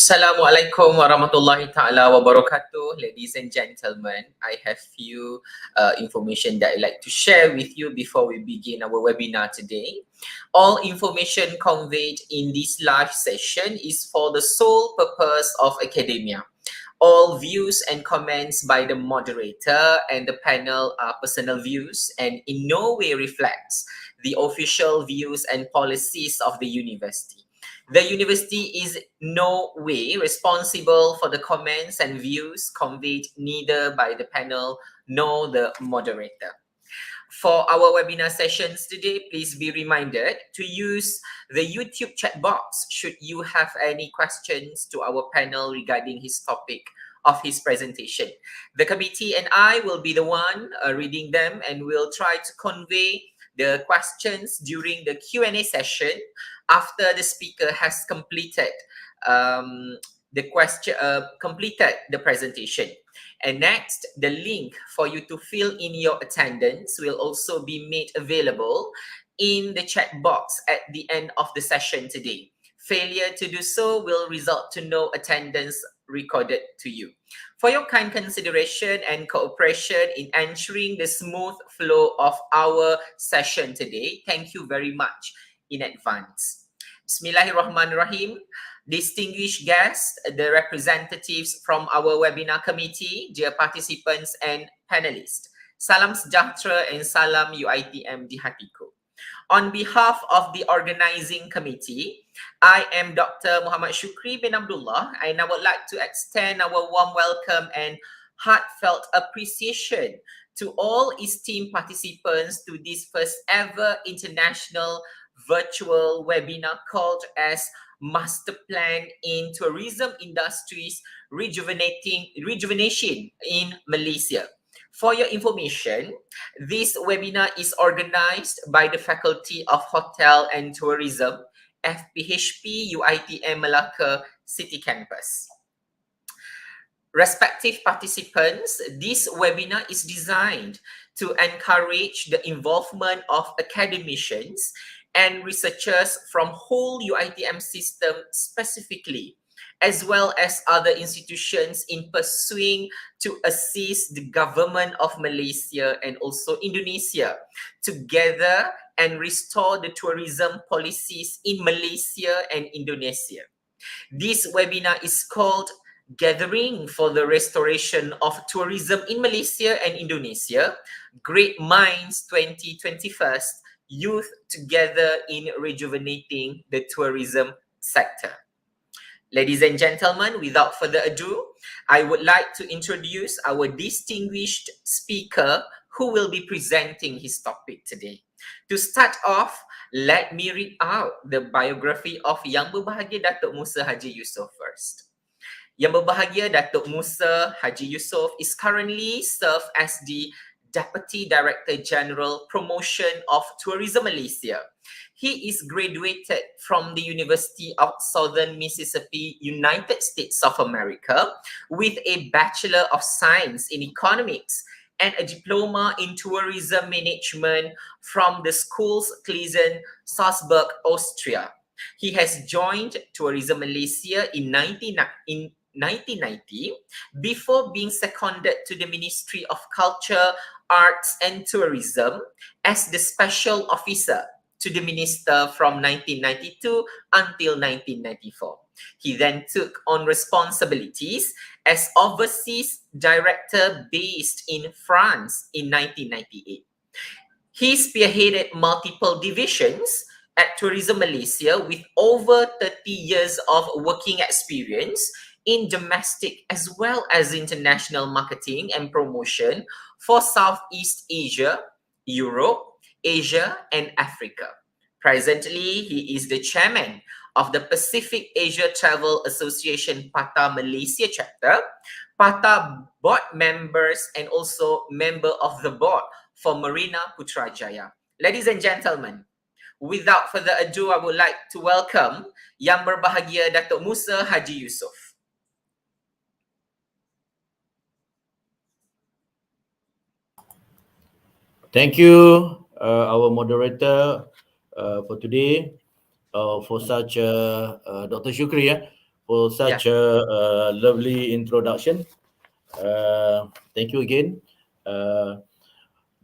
Assalamualaikum warahmatullahi ta'ala wabarakatuh. Ladies and gentlemen, I have few information that I'd like to share with you before we begin our webinar today. All information conveyed in this live session is for the sole purpose of academia. All views and comments by the moderator and the panel are personal views and in no way reflects the official views and policies of the university. The university is no way responsible for the comments and views conveyed neither by the panel nor the moderator. For our webinar sessions today, please be reminded to use the YouTube chat box should you have any questions to our panel regarding his topic of his presentation. The committee and I will be the one reading them and will try to convey the questions during the Q&A session after the speaker has completed the presentation. And next, the link for you to fill in your attendance will also be made available in the chat box at the end of the session today. Failure to do so will result to no attendance recorded to you. For your kind consideration and cooperation in ensuring the smooth flow of our session today, thank you very much in advance. Bismillahirrahmanirrahim. Distinguished guests, the representatives from our webinar committee, dear participants and panelists. Salam sejahtera and salam UiTM di hatiku. On behalf of the organizing committee, I am Dr. Muhammad Syukri bin Abdullah, and I would like to extend our warm welcome and heartfelt appreciation to all esteemed participants to this first ever international virtual webinar called as Masterplan in Tourism Industries Rejuvenation in Malaysia. For your information, this webinar is organized by the Faculty of Hotel and Tourism, FBHP UiTM Malacca City Campus. Respective participants, this webinar is designed to encourage the involvement of academicians and researchers from whole UiTM system specifically, as well as other institutions in pursuing to assist the government of Malaysia and also Indonesia together and restore the tourism policies in Malaysia and Indonesia. This webinar is called Gathering for the Restoration of Tourism in Malaysia and Indonesia, Great Minds 2021, Youth Together in Rejuvenating the Tourism Sector. Ladies and gentlemen, without further ado, I would like to introduce our distinguished speaker who will be presenting his topic today. To start off, let me read out the biography of YBhg Datuk Musa Haji Yusof first. YBhg Datuk Musa Haji Yusof is currently served as the Deputy Director General Promotion of Tourism Malaysia. He is graduated from the University of Southern Mississippi, United States of America, with a Bachelor of Science in Economics and a Diploma in Tourism Management from the Schools Klisen, Salzburg, Austria. He has joined Tourism Malaysia in 1990 before being seconded to the Ministry of Culture, Arts and Tourism as the Special Officer to the Minister from 1992 until 1994. He then took on responsibilities as Overseas Director based in France in 1998. He spearheaded multiple divisions at Tourism Malaysia with over 30 years of working experience in domestic as well as international marketing and promotion for Southeast Asia, Europe, Asia, and Africa. Presently, he is the chairman of the Pacific Asia Travel Association PATA Malaysia chapter, PATA board members, and also member of the board for Marina Putrajaya. Ladies and gentlemen, without further ado, I would like to welcome Yang Berbahagia Datuk Musa Haji Yusof. Thank you, our moderator for today, for such Dr. Syukri, for Yeah. such a, lovely introduction. Thank you again. Uh,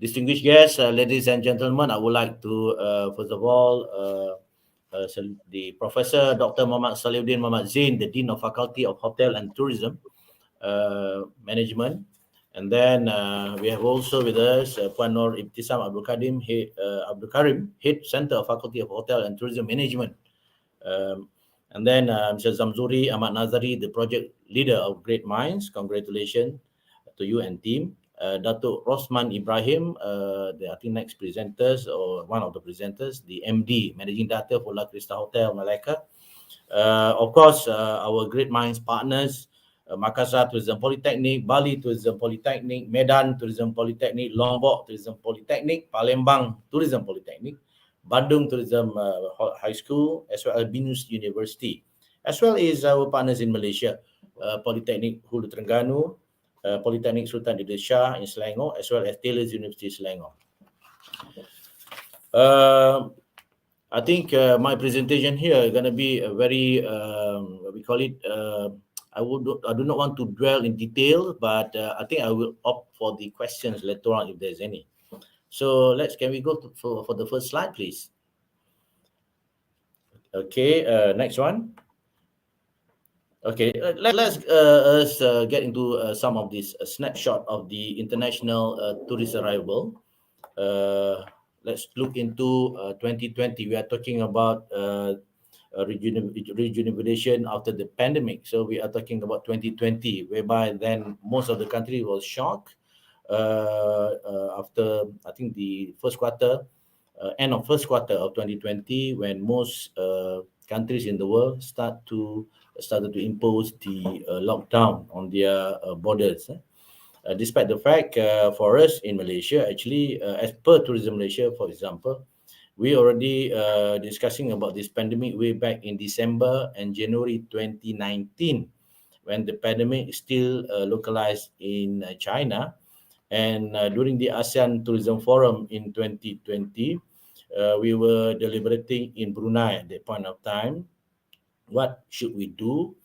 Distinguished guests, ladies and gentlemen, I would like to, first of all, the Professor Dr. Muhammad Saliuddin Muhammad Zain, the Dean of Faculty of Hotel and Tourism Management. And then we have also with us Puan Nur Ibtisam Abdul Karim, Head Center of Faculty of Hotel and Tourism Management. Um, and then Mr. Zamzuri Ahmad Nazari, the project leader of Great Minds. Congratulations to you and team. Datuk Rosman Ibrahim, I think next presenters or one of the presenters, the MD, Managing Director for La Crista Hotel Malacca. Of course, our Great Minds partners, Makassar Tourism Polytechnic, Bali Tourism Polytechnic, Medan Tourism Polytechnic, Lombok Tourism Polytechnic, Palembang Tourism Polytechnic, Bandung Tourism High School, as well as Binus University, as well as our partners in Malaysia, Polytechnic Hulu Terengganu, Polytechnic Sultan Idris Shah in Selangor, as well as Taylor's University Selangor. I think my presentation here is going to be a very, what we call it, I do not want to dwell in detail, but I think I will opt for the questions later on if there's any. So can we go for the first slide, please? Okay, next one. Okay, let's get into some of this snapshot of the international tourist arrival. Let's look into 2020. We are talking about rejuvenation after the pandemic. So we are talking about 2020, whereby then most of the country was shocked after, I think, the first quarter, end of first quarter of 2020, when most countries in the world started to impose the lockdown on their borders. Despite the fact, for us in Malaysia, actually, as per Tourism Malaysia, for example, we already discussing about this pandemic way back in December and January 2019, when the pandemic is still localized in China. And during the ASEAN Tourism Forum in 2020, we were deliberating in Brunei at that point of time. What should we do?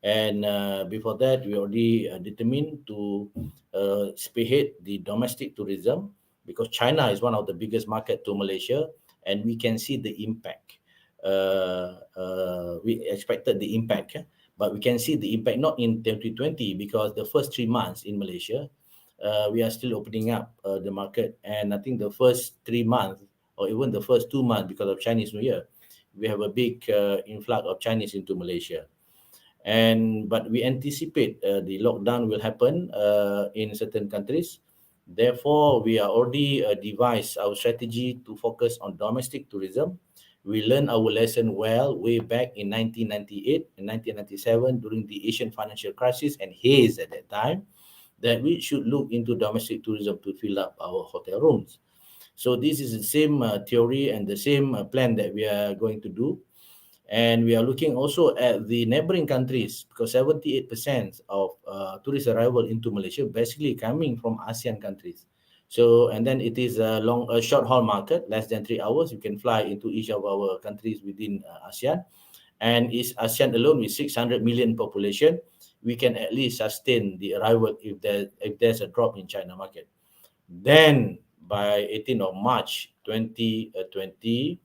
And before that, we already determined to spearhead the domestic tourism, because China is one of the biggest market to Malaysia, and we can see the impact. We expected the impact, but we can see the impact not in 2020, because the first 3 months in Malaysia, we are still opening up the market. And I think the first 3 months, or even the first 2 months, because of Chinese New Year, we have a big influx of Chinese into Malaysia. But we anticipate the lockdown will happen in certain countries. Therefore, we are already devised our strategy to focus on domestic tourism. We learned our lesson well way back in 1998 and 1997 during the Asian financial crisis and haze at that time, that we should look into domestic tourism to fill up our hotel rooms. So this is the same theory and the same plan that we are going to do. And we are looking also at the neighboring countries, because 78% of tourist arrival into Malaysia basically coming from ASEAN countries. So, and then it is a short haul market, less than 3 hours. You can fly into each of our countries within ASEAN. And is ASEAN alone with 600 million population, we can at least sustain the arrival if there's a drop in China market. Then by 18th of March 2020,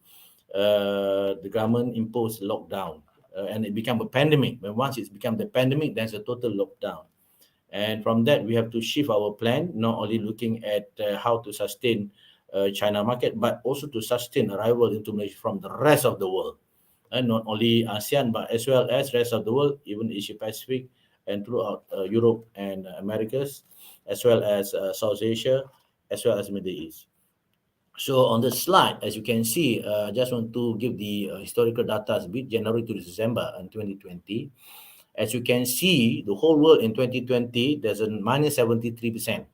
the government imposed lockdown, and it became a pandemic. When once it's become the pandemic, there's a total lockdown. And from that, we have to shift our plan, not only looking at how to sustain China market, but also to sustain arrival into Malaysia from the rest of the world. And not only ASEAN, but as well as rest of the world, even Asia Pacific and throughout Europe and Americas, as well as South Asia, as well as Middle East. So on the slide, as you can see, I just want to give the historical data a bit, January to December in 2020. As you can see, the whole world in 2020, there's a minus 73%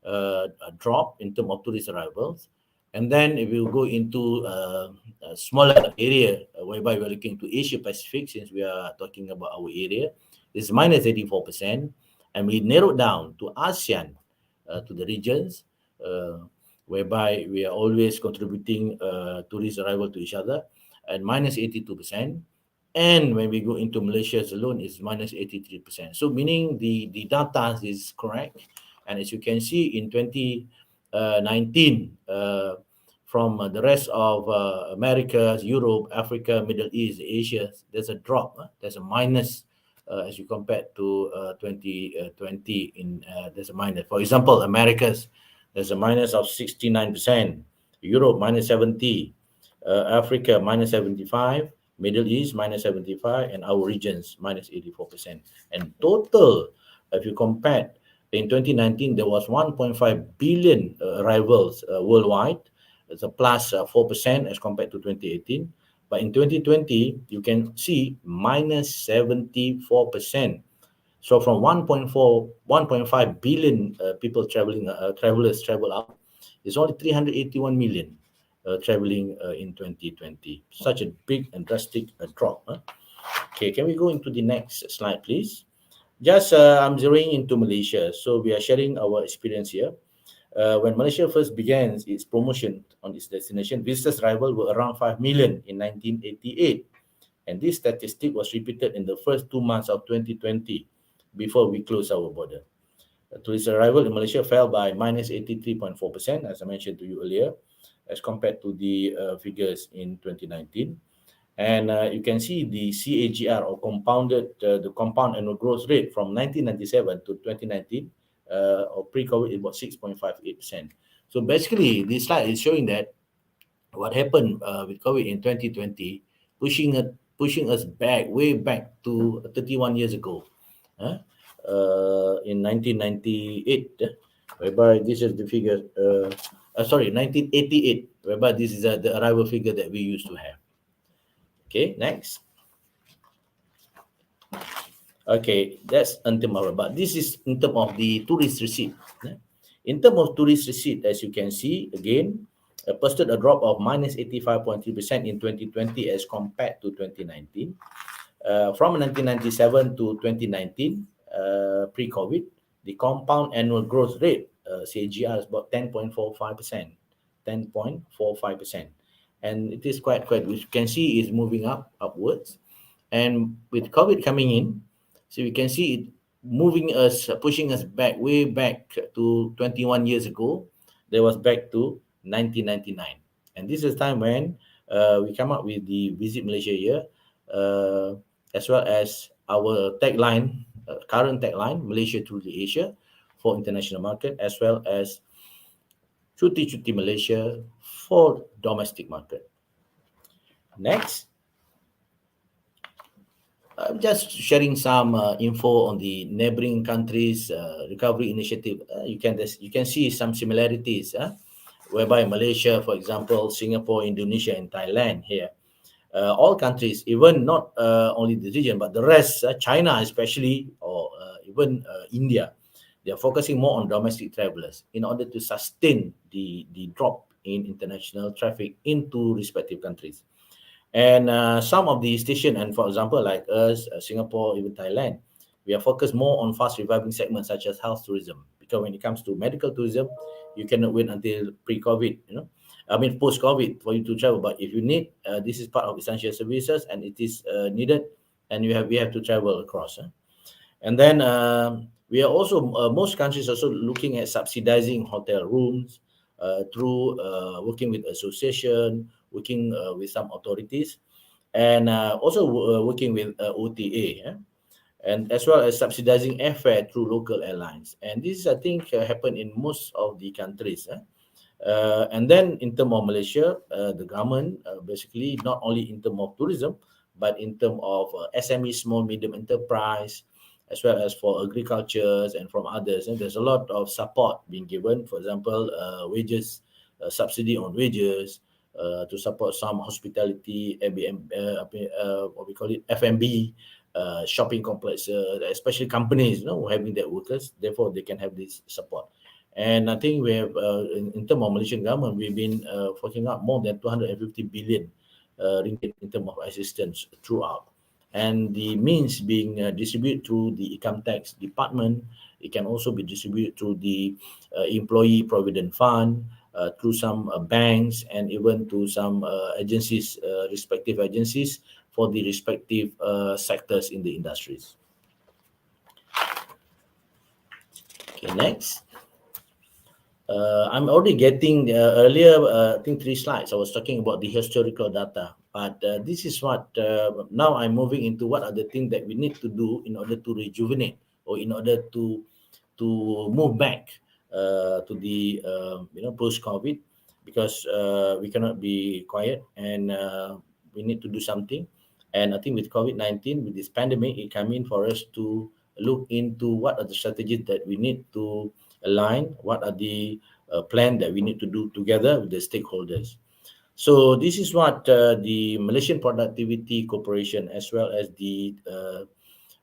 a drop in terms of tourist arrivals. And then if you go into a smaller area, whereby we're looking to Asia Pacific, since we are talking about our area, it's minus 84%. And we narrowed down to ASEAN, to the regions, whereby we are always contributing tourist arrival to each other, at minus 82%. And when we go into Malaysia alone, it's minus 83%. So meaning the data is correct. And as you can see in 2019, from the rest of America, Europe, Africa, Middle East, Asia, there's a drop. There's a minus as you compare to 2020. There's a minus. For example, Americas, there's a minus of 69%. Europe minus 70. Africa minus 75. Middle East minus 75, and our regions minus 84%. And total, if you compare, in 2019 there was 1.5 billion arrivals worldwide. It's a plus 4% as compared to 2018. But in 2020, you can see minus 74%. So from 1.5 billion people travelers travel out, it's only 381 million traveling in 2020. Such a big and drastic drop. Okay, can we go into the next slide, please? Just I'm zeroing into Malaysia. So we are sharing our experience here. When Malaysia first began its promotion on its destination, visitors' arrival were around 5 million in 1988. And this statistic was repeated in the first 2 months of 2020 before we closed our border. Tourist arrival in Malaysia fell by minus 83.4%, as I mentioned to you earlier, as compared to the figures in 2019. And you can see the CAGR, or the compound annual growth rate from 1997 to 2019, or pre-COVID, is about 6.58%. So basically, this slide is showing that what happened with COVID in 2020, pushing us back, way back to 31 years ago, in 1998, whereby this is the figure, 1988, whereby this is the arrival figure that we used to have. Okay, next. Okay, that's in terms of, but this is in terms of the tourist receipt. In terms of tourist receipt, as you can see, again, posted a drop of minus 85.3% in 2020 as compared to 2019. From 1997 to 2019, pre-COVID, the compound annual growth rate, CAGR, is about 10.45%. 10.45%. And it is quite, which you can see is moving upwards. And with COVID coming in, so we can see it pushing us back, way back to 21 years ago. That was back to 1999. And this is the time when we come up with the Visit Malaysia year, as well as our tagline, current tagline, Malaysia to the Asia for international market, as well as Cuti Malaysia for domestic market. Next. I'm just sharing some info on the neighboring countries' recovery initiative. You can see some similarities, whereby Malaysia, for example, Singapore, Indonesia, and Thailand here. All countries, even not only the region, but the rest, China especially, or even India, they are focusing more on domestic travelers in order to sustain the drop in international traffic into respective countries. And some of the station, and for example, like us, Singapore, even Thailand, we are focused more on fast reviving segments such as health tourism. Because when it comes to medical tourism, you cannot wait until pre-COVID, post-COVID for you to travel. But if you need, this is part of essential services, and it is needed, and we have to travel across. And then we are also, most countries also looking at subsidizing hotel rooms through working with association, working with some authorities, and also working with OTA, and as well as subsidizing airfare through local airlines. And this, I think, happened in most of the countries. And then in terms of Malaysia, the government basically not only in terms of tourism, but in terms of SME, small medium enterprise, as well as for agriculture and from others. And there's a lot of support being given. For example, wages, subsidy on wages, to support some hospitality, what we call it, FMB, shopping complexes, especially companies, having their workers, therefore they can have this support. And I think we have, in terms of Malaysian government, we've been forking out more than 250 billion ringgit in terms of assistance throughout. And the means being distributed through the income tax department. It can also be distributed through the employee provident fund, through some banks, and even to some agencies, respective agencies, for the respective sectors in the industries. Okay, next. I'm already getting earlier, I think 3 slides. I was talking about the historical data, but this is what now I'm moving into what are the things that we need to do in order to rejuvenate or in order to move back to the post-COVID, because we cannot be quiet and we need to do something. And I think with COVID-19, with this pandemic, it came in for us to look into what are the strategies that we need to align, what are the plan that we need to do together with the stakeholders. So this is what the Malaysian Productivity Corporation, as well as the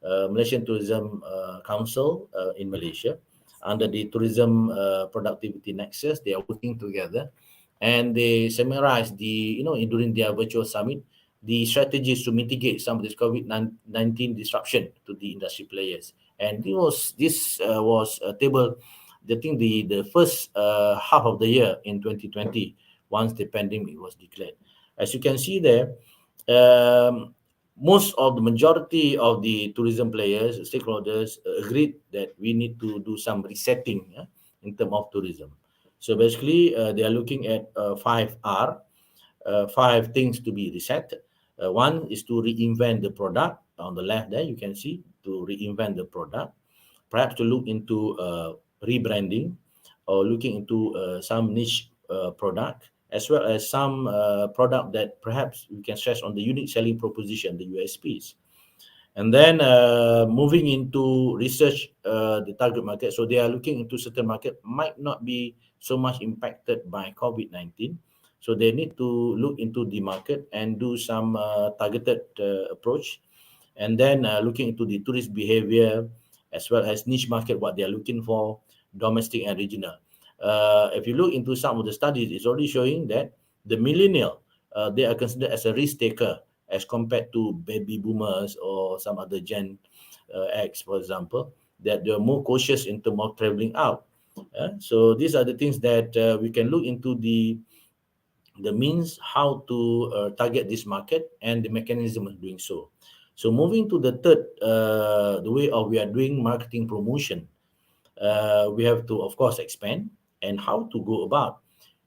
Malaysian Tourism Council in Malaysia, under the Tourism Productivity Nexus, they are working together, and they summarize during their virtual summit the strategies to mitigate some of this COVID-19 disruption to the industry players. And this was tabled, I think, the first half of the year in 2020, once the pandemic was declared. As you can see there, most of the majority of the tourism players, stakeholders, agreed that we need to do some resetting in terms of tourism. So basically, they are looking at 5R, 5 things to be reset. One is to reinvent the product. On the left there, you can see to reinvent the product. Perhaps to look into rebranding, or looking into some niche product, as well as some product that perhaps we can stress on the unique selling proposition, the USPs. And then moving into research the target market. So they are looking into certain market might not be so much impacted by COVID-19. So they need to look into the market and do some targeted approach. And then looking into the tourist behavior, as well as niche market, what they are looking for, domestic and regional. If you look into some of the studies, it's already showing that the millennial, they are considered as a risk taker as compared to baby boomers or some other Gen X, for example, that they're more cautious in terms of traveling out. So these are the things that we can look into the means how to target this market and the mechanism of doing so. So moving to the third, the way of we are doing marketing promotion, we have to, of course, expand and how to go about.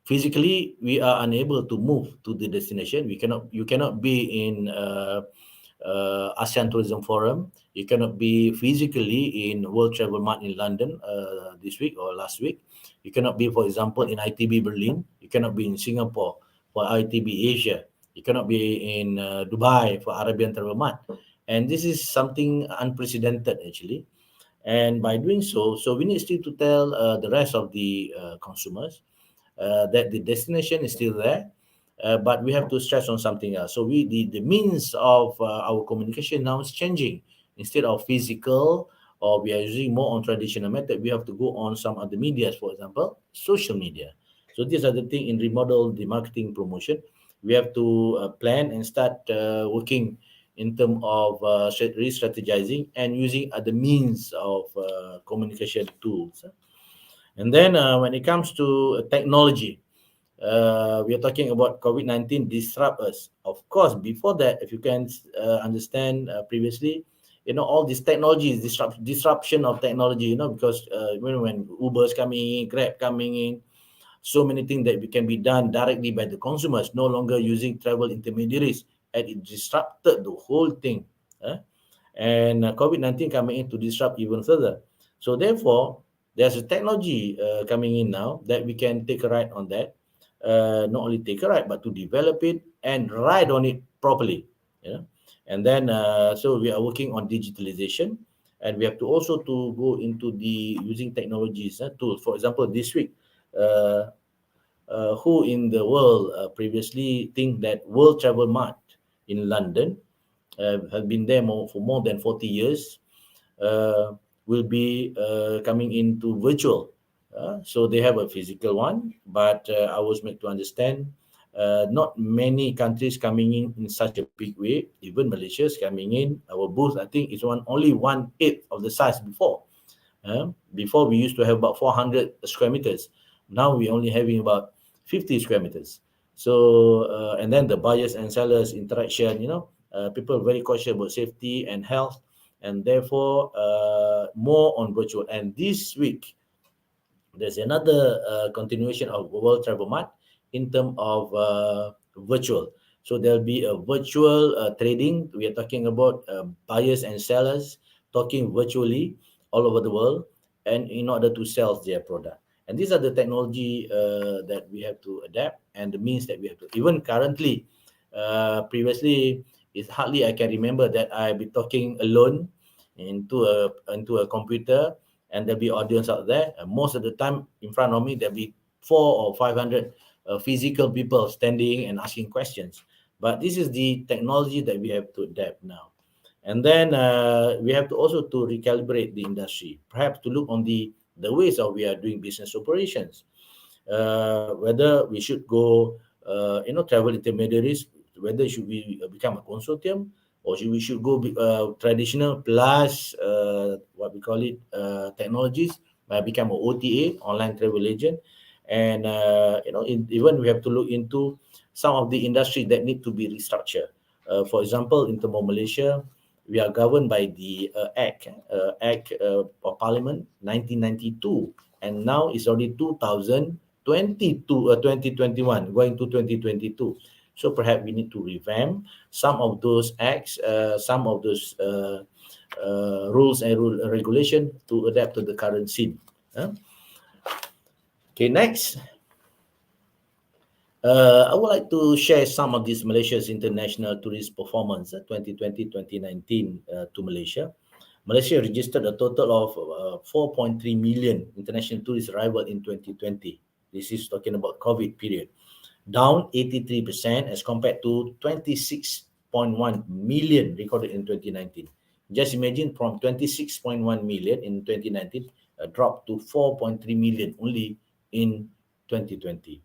Physically, we are unable to move to the destination. You cannot be in ASEAN Tourism Forum. You cannot be physically in World Travel Mart in London this week or last week. You cannot be, for example, in ITB Berlin. You cannot be in Singapore for ITB Asia. You cannot be in Dubai for Arabian Travel Mart. And this is something unprecedented, actually. And by doing so we need still to tell the rest of the consumers that the destination is still there, but we have to stress on something else. So the means of our communication now is changing. Instead of physical, or we are using more on traditional method, we have to go on some other medias, for example, social media. So these are the thing in remodel the marketing promotion. We have to plan and start working in terms of re-strategizing and using other means of communication tools. And then when it comes to technology, we are talking about COVID-19 disrupt us. Of course, before that, if you can understand previously, all this technology is disruption of technology, because when Uber is coming in, Grab coming in, so many things that can be done directly by the consumers, no longer using travel intermediaries, and it disrupted the whole thing. And COVID-19 coming in to disrupt even further. So therefore, there's a technology coming in now that we can take a ride on that. Not only take a ride, but to develop it and ride on it properly. And then, so we are working on digitalization, and we have to also to go into the using technologies tools. For example, this week, who in the world previously think that World Travel Mart in London have been there for more than 40 years, will be coming into virtual. So they have a physical one, but I was made to understand not many countries coming in such a big way. Even Malaysia is coming in. Our booth, I think, is only 1/8 of the size before. Before we used to have about 400 square meters. Now we only having about 50 square meters. So and then the buyers and sellers interaction, People are very cautious about safety and health, and therefore more on virtual. And this week, there's another continuation of World Travel Mart in terms of virtual. So there'll be a virtual trading. We are talking about buyers and sellers talking virtually all over the world, and in order to sell their product. And these are the technology that we have to adapt, and the means that we have to. Even currently, previously, it's hardly I can remember that I be talking alone into a computer, and there'll be audience out there. And most of the time, in front of me, there'll be 400 or 500 physical people standing and asking questions. But this is the technology that we have to adapt now. And then we have to also to recalibrate the industry, perhaps to look on the ways of we are doing business operations. Whether we should go, travel intermediaries, whether should we become a consortium, or should go traditional plus what we call it technologies, become a OTA, online travel agent. And even we have to look into some of the industry that need to be restructured. For example, in terms of Malaysia, we are governed by the Act of Parliament 1992, and now it's already 2021, going to 2022. So perhaps we need to revamp some of those acts, some of those rules and regulation to adapt to the current scene. Okay, next. I would like to share some of this Malaysia's international tourist performance 2020-2019 to Malaysia. Malaysia registered a total of 4.3 million international tourist arrival in 2020. This is talking about COVID period, down 83% as compared to 26.1 million recorded in 2019. Just imagine, from 26.1 million in 2019, a drop to 4.3 million only in 2020.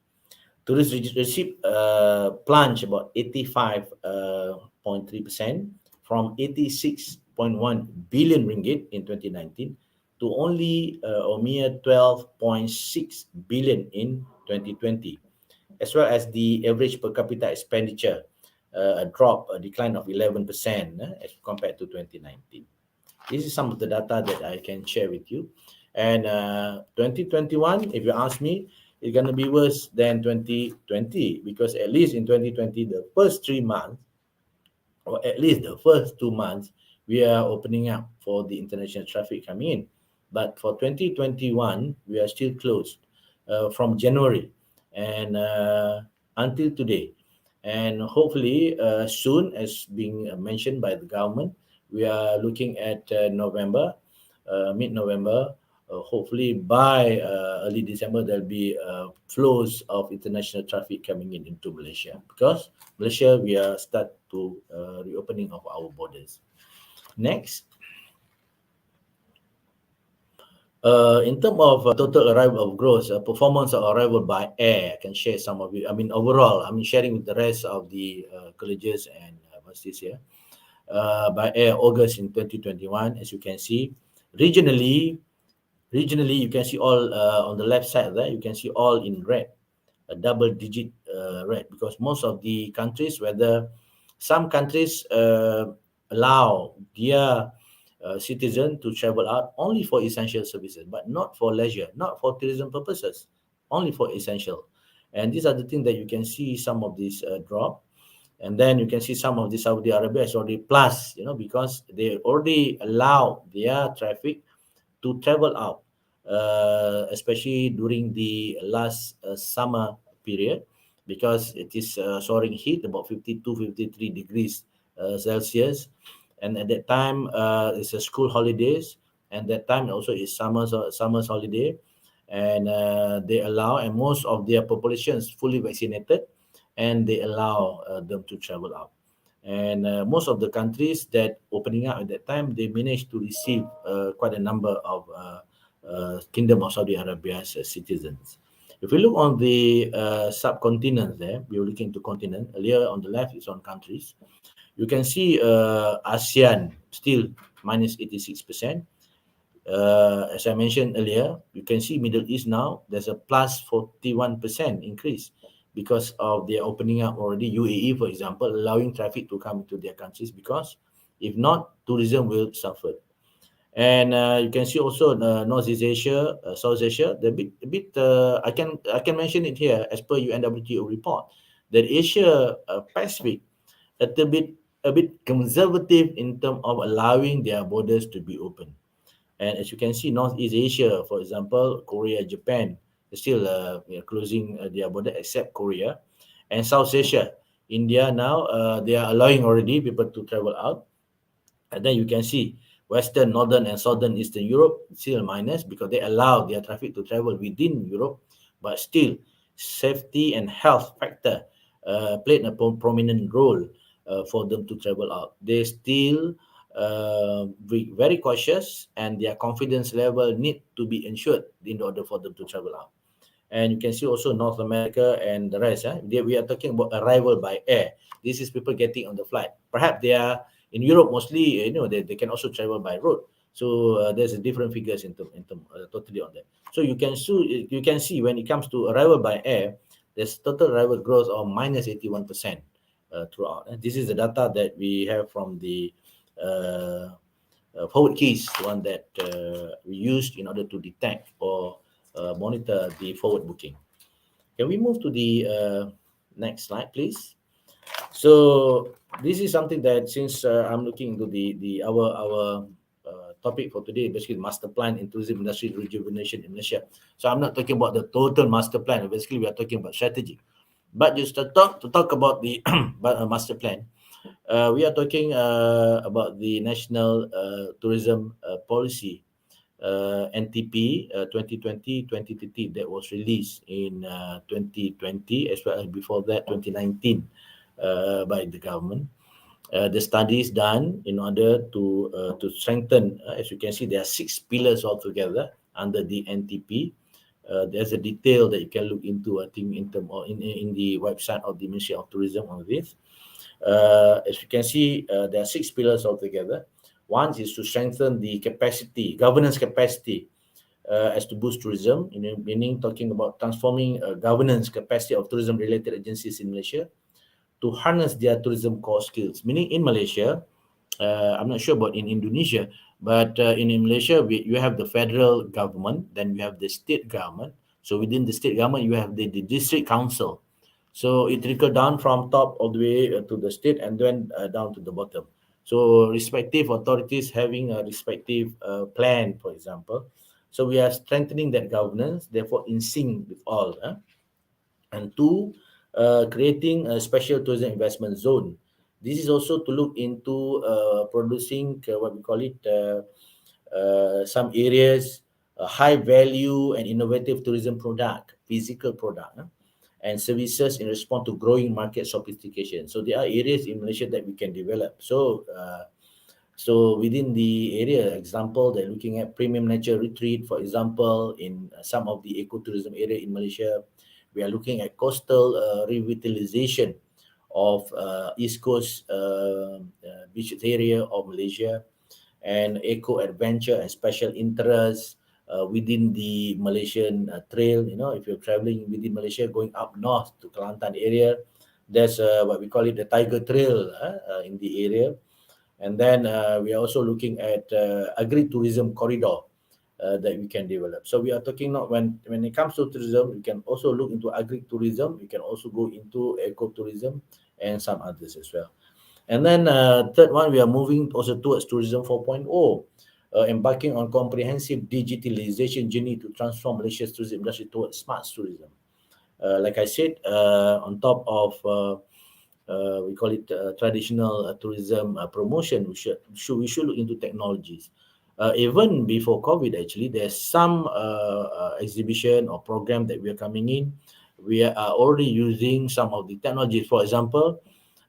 Tourist receipt plunged about 85.3% from 86.1 billion ringgit in 2019 to only a mere 12.6 billion in 2020, as well as the average per capita expenditure, a decline of 11% as compared to 2019. This is some of the data that I can share with you. And 2021, if you ask me, it's going to be worse than 2020, because at least in 2020, the first 3 months, or at least the first 2 months, we are opening up for the international traffic coming in. But for 2021, we are still closed from January and until today. And hopefully soon, as being mentioned by the government, we are looking at November, mid-November. Hopefully by early December, there'll be flows of international traffic coming into Malaysia, because Malaysia, we are start to reopening of our borders. Next. In terms of total arrival of gross performance of arrival by air, I can share some of it. I mean, overall, I'm sharing with the rest of the colleges and universities here. By air, August in 2021, as you can see, regionally, you can see all on the left side there, you can see all in red, a double-digit red, because most of the countries, whether some countries allow their citizen to travel out only for essential services, but not for leisure, not for tourism purposes, only for essential. And these are the things that you can see some of this drop. And then you can see some of the Saudi Arabia is already plus, because they already allow their traffic to travel out, especially during the last summer period, because it is soaring heat, about 52, 53 degrees Celsius. And at that time, it's a school holidays, and that time also is summer's holiday, and they allow, and most of their population is fully vaccinated, and they allow them to travel out. And most of the countries that opening up at that time, they managed to receive quite a number of Kingdom of Saudi Arabia's citizens. If we look on the subcontinent there, we are looking to continent. Earlier on the left is on countries. You can see ASEAN still minus 86%. As I mentioned earlier, you can see Middle East now, there's a plus 41% increase. because of their opening up already. UAE, for example, allowing traffic to come into their countries, because if not, tourism will suffer. And you can see also Northeast Asia, South Asia. The bit I can mention it here as per UNWTO report that Asia Pacific a bit conservative in terms of allowing their borders to be open. And as you can see, Northeast Asia, for example, Korea, Japan, they're still closing their border except Korea. And South Asia, India now, they are allowing already people to travel out. And then you can see Western, Northern, and Southern Eastern Europe still minus because they allow their traffic to travel within Europe, but still safety and health factor played a prominent role for them to travel out. They still be very cautious, and their confidence level need to be ensured in order for them to travel out. And you can see also North America and the rest. We are talking about arrival by air. This is people getting on the flight. Perhaps they are in Europe mostly. They can also travel by road. So there's a different figures totally on that. So you can see when it comes to arrival by air, there's total arrival growth of minus 81% throughout. This is the data that we have from the uh, forward keys, the one that we used in order to detect or monitor the forward booking. Can we move to the next slide, please? So this is something that, since I'm looking into the our topic for today, basically master plan in tourism industry rejuvenation in Malaysia. So I'm not talking about the total master plan. Basically, we are talking about strategy. But just to talk about the master plan, we are talking about the national tourism policy, NTP 2020-2030, that was released in 2020, as well as before that 2019 by the government. The studies done in order to strengthen, as you can see, there are 6 pillars altogether under the NTP. There's a detail that you can look into, I think, in the website of the Ministry of Tourism on this. As you can see, there are 6 pillars altogether. One is to strengthen the capacity, governance capacity, as to boost tourism, meaning talking about transforming governance capacity of tourism-related agencies in Malaysia to harness their tourism core skills. Meaning in Malaysia, I'm not sure about in Indonesia, but in Malaysia, you have the federal government, then you have the state government. So within the state government, you have the district council. So it trickle down from top all the way to the state, and then down to the bottom. So respective authorities having a respective plan, for example. So we are strengthening that governance, therefore in sync with all. And two, creating a special tourism investment zone. This is also to look into producing what we call it some areas, high value and innovative tourism product, physical product, and services in response to growing market sophistication. So there are areas in Malaysia that we can develop. So within the area, example, they're looking at premium nature retreat, for example, in some of the ecotourism area in Malaysia. We are looking at coastal revitalization of East Coast beach area of Malaysia, and eco adventure and special interest within the Malaysian trail. If you're traveling within Malaysia, going up north to Kelantan area, there's what we call it the Tiger Trail in the area. And then we are also looking at agri-tourism corridor that we can develop. So we are talking not when it comes to tourism, we can also look into agri-tourism. We can also go into eco-tourism and some others as well. And then third one, we are moving also towards tourism 4.0, embarking on comprehensive digitalization journey to transform Malaysia's tourism industry towards smart tourism. Like I said, on top of we call it traditional tourism promotion, we should look into technologies. Even before COVID, actually, there's some exhibition or program that we are coming in. We are already using some of the technologies. For example,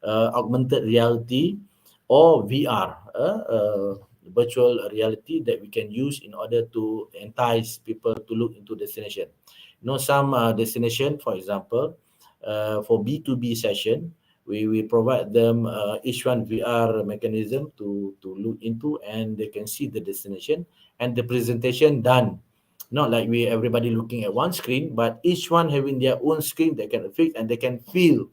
augmented reality or VR, virtual reality, that we can use in order to entice people to look into destination. Some destination, for example, for B2B session, we provide them each one VR mechanism to look into, and they can see the destination and the presentation done Not like we everybody looking at one screen, but each one having their own screen they can fix and they can feel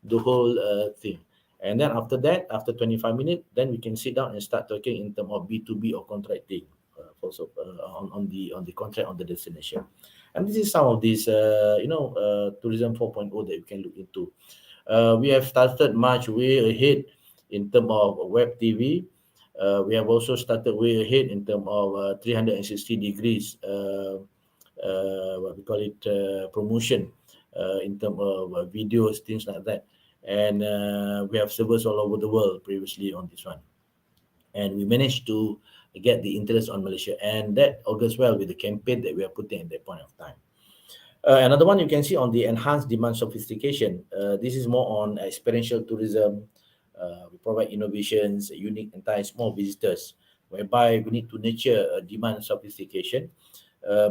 the whole thing. And then after that, after 25 minutes, then we can sit down and start talking in terms of B2B or contracting, also on the contract on the destination. And this is some of these, tourism 4.0 that we can look into. We have started much way ahead in terms of web TV. We have also started way ahead in terms of 360 degrees, what we call it, promotion in terms of videos, things like that. And we have servers all over the world previously on this one. And we managed to get the interest on Malaysia. And that augurs well with the campaign that we are putting at that point of time. Another one you can see on the enhanced demand sophistication. This is more on experiential tourism. We provide innovations, unique, entice more visitors, whereby we need to nurture a demand sophistication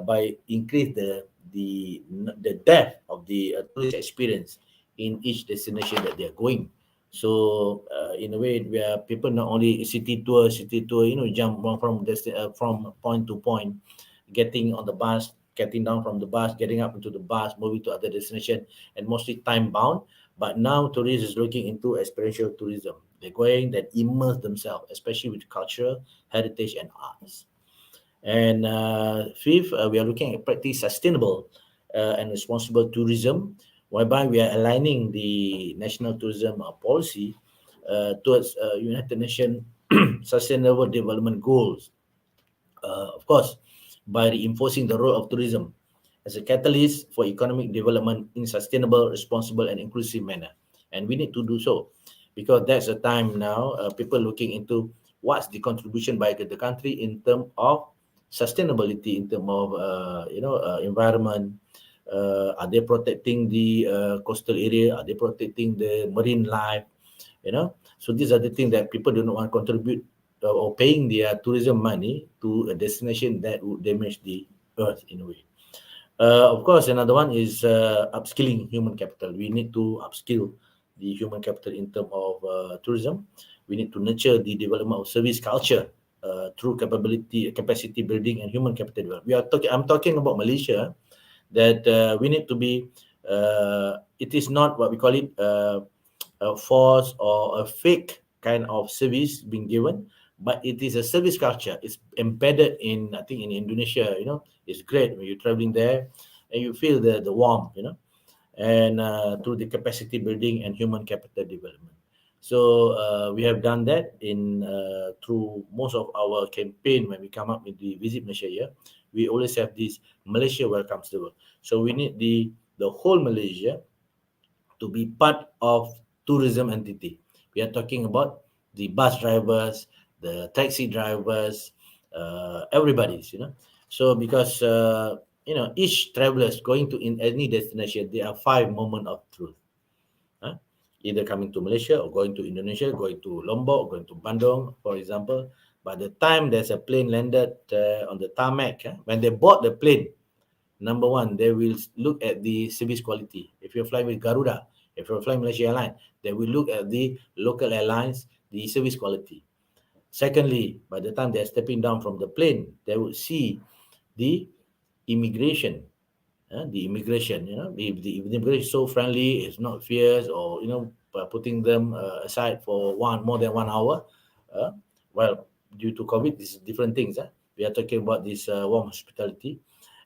by increase the depth of the tourist experience in each destination that they are going. So in a way, where people not only city tour, jump from point to point, getting on the bus, getting down from the bus, getting up into the bus, moving to other destination, and mostly time bound. But now tourists is looking into experiential tourism. They're going that immerse themselves, especially with culture, heritage, and arts. And fifth, we are looking at practice sustainable and responsible tourism, whereby we are aligning the national tourism policy towards United Nations Sustainable Development Goals. Of course, by reinforcing the role of tourism as a catalyst for economic development in sustainable, responsible, and inclusive manner. And we need to do so because that's the time now. People looking into what's the contribution by the country in terms of sustainability, in terms of environment. Are they protecting the coastal area? Are they protecting the marine life? So these are the things that people do not want to contribute or paying their tourism money to a destination that would damage the earth in a way. Of course, another one is upskilling human capital. We need to upskill the human capital in terms of tourism. We need to nurture the development of service culture through capacity building, and human capital development. I'm talking about Malaysia. That we need to be. It is not what we call it a false or a fake kind of service being given, but it is a service culture. It's embedded in, I think, in Indonesia. It's great when you're traveling there and you feel the warmth. And through the capacity building and human capital development. So we have done that in through most of our campaign. When we come up with the Visit Malaysia year, we always have this Malaysia welcomes the world. So we need the whole Malaysia to be part of tourism entity. We are talking about the bus drivers, the taxi drivers, everybody's. So because each travelers going to in any destination, there are 5 moments of truth. Either coming to Malaysia or going to Indonesia, going to Lombok, going to Bandung, for example. By the time there's a plane landed on the tarmac, when they board the plane, number one, they will look at the service quality. If you're flying with Garuda, if you're flying Malaysia Airlines, they will look at the local airlines, the service quality. Secondly, by the time they're stepping down from the plane, they will see the immigration. The immigration, if the immigration is so friendly, it's not fierce, or putting them aside for more than 1 hour. Well, due to COVID, this is different things. We are talking about this warm hospitality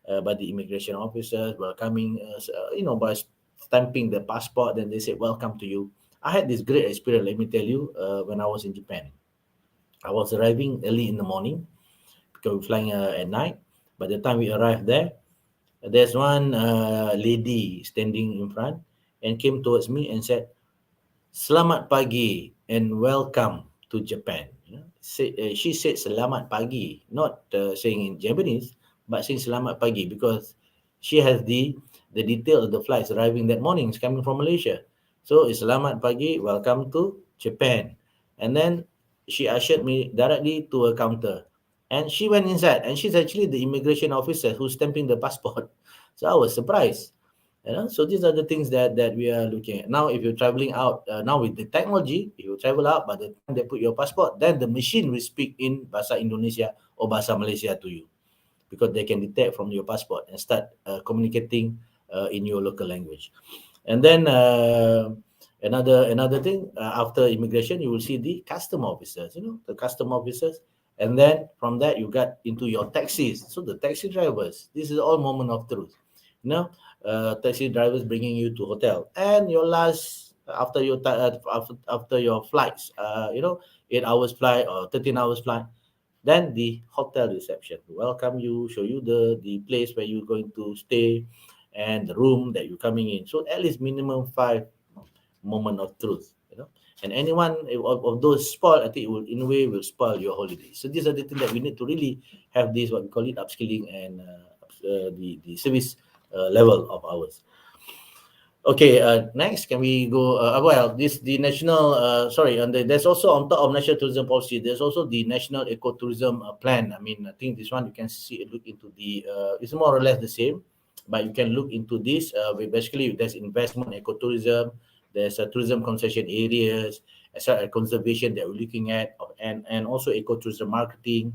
by the immigration officers welcoming us, by stamping the passport. Then they say, "Welcome to you." I had this great experience. Let me tell you, when I was in Japan, I was arriving early in the morning because we're flying at night. By the time we arrived there, there's one lady standing in front and came towards me and said, "Selamat pagi and welcome to Japan." She said "Selamat pagi," not saying in Japanese, but saying "Selamat pagi" because she has the detail of the flights arriving that morning. It's coming from Malaysia. So it's "Selamat pagi, welcome to Japan." And then she ushered me directly to a counter. And she went inside, and she's actually the immigration officer who's stamping the passport. So I was surprised. So these are the things that we are looking at. Now, if you're traveling out, now with the technology, if you travel out, by the time they put your passport, then the machine will speak in Bahasa Indonesia or Bahasa Malaysia to you. because they can detect from your passport and start communicating in your local language. And then another thing, after immigration, you will see the custom officers, the custom officers. And then from that, you got into your taxis. So the taxi drivers, this is all moment of truth. Taxi drivers bringing you to hotel, and your last after your flights, 8 hours flight or 13 hours flight, then the hotel reception welcome you, show you the place where you're going to stay and the room that you're coming in. So at least minimum 5 moment of truth. And anyone of those spoil, I think it will in a way will spoil your holiday. So these are the things that we need to really have this, what we call it, upskilling and the service level of ours. Okay, next, can we go? Well, this the national. Sorry, and there's also on top of national tourism policy, there's also the national ecotourism plan. I mean, I think this one you can see look into the. It's more or less the same, but you can look into this. Basically, there's investment ecotourism. There's tourism concession areas, as well as conservation that we're looking at, and also ecotourism marketing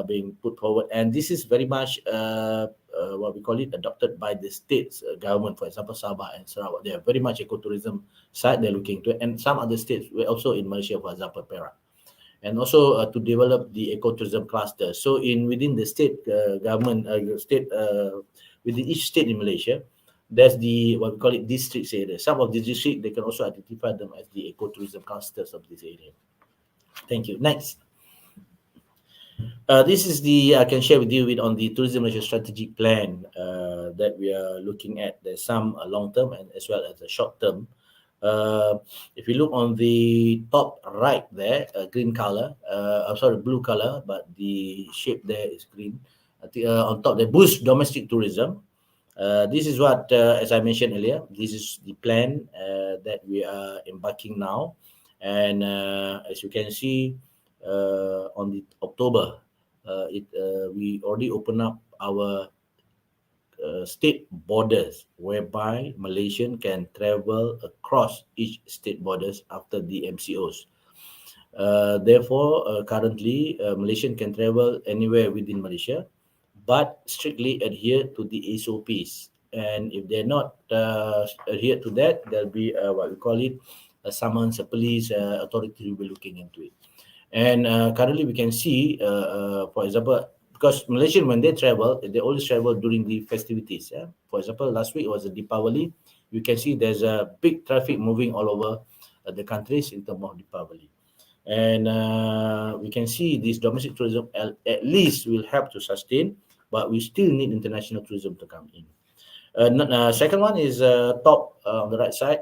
being put forward. And this is very much what we call it, adopted by the states government. For example, Sabah and Sarawak, they are very much ecotourism side they're looking to, and some other states were also in Malaysia, for example, Perak, and also to develop the ecotourism cluster. So within the state government, within each state in Malaysia, there's the what we call it districts area. Some of the districts, they can also identify them as the ecotourism clusters of this area. Thank you. Next. This is I can share with you on the Tourism Malaysia strategic plan that we are looking at. There's some long term and as well as a short term. If you look on the top right there, green color, blue color, but the shape there is green. I think on top there, boost domestic tourism. This is what, as I mentioned earlier, this is the plan that we are embarking now. And as you can see, on the October, we already opened up our state borders, whereby Malaysian can travel across each state borders after the MCOs. Therefore, currently, Malaysian can travel anywhere within Malaysia, but strictly adhere to the SOPs. And if they're not adhere to that, there'll be what we call it a summons, a police authority will be looking into it. And currently we can see, for example, because Malaysian, when they travel, they always travel during the festivities. Yeah? For example, last week was the Deepavali. You can see there's a big traffic moving all over the countries in terms of Deepavali. And we can see this domestic tourism at least will help to sustain, but we still need international tourism to come in. Second one is top on the right side,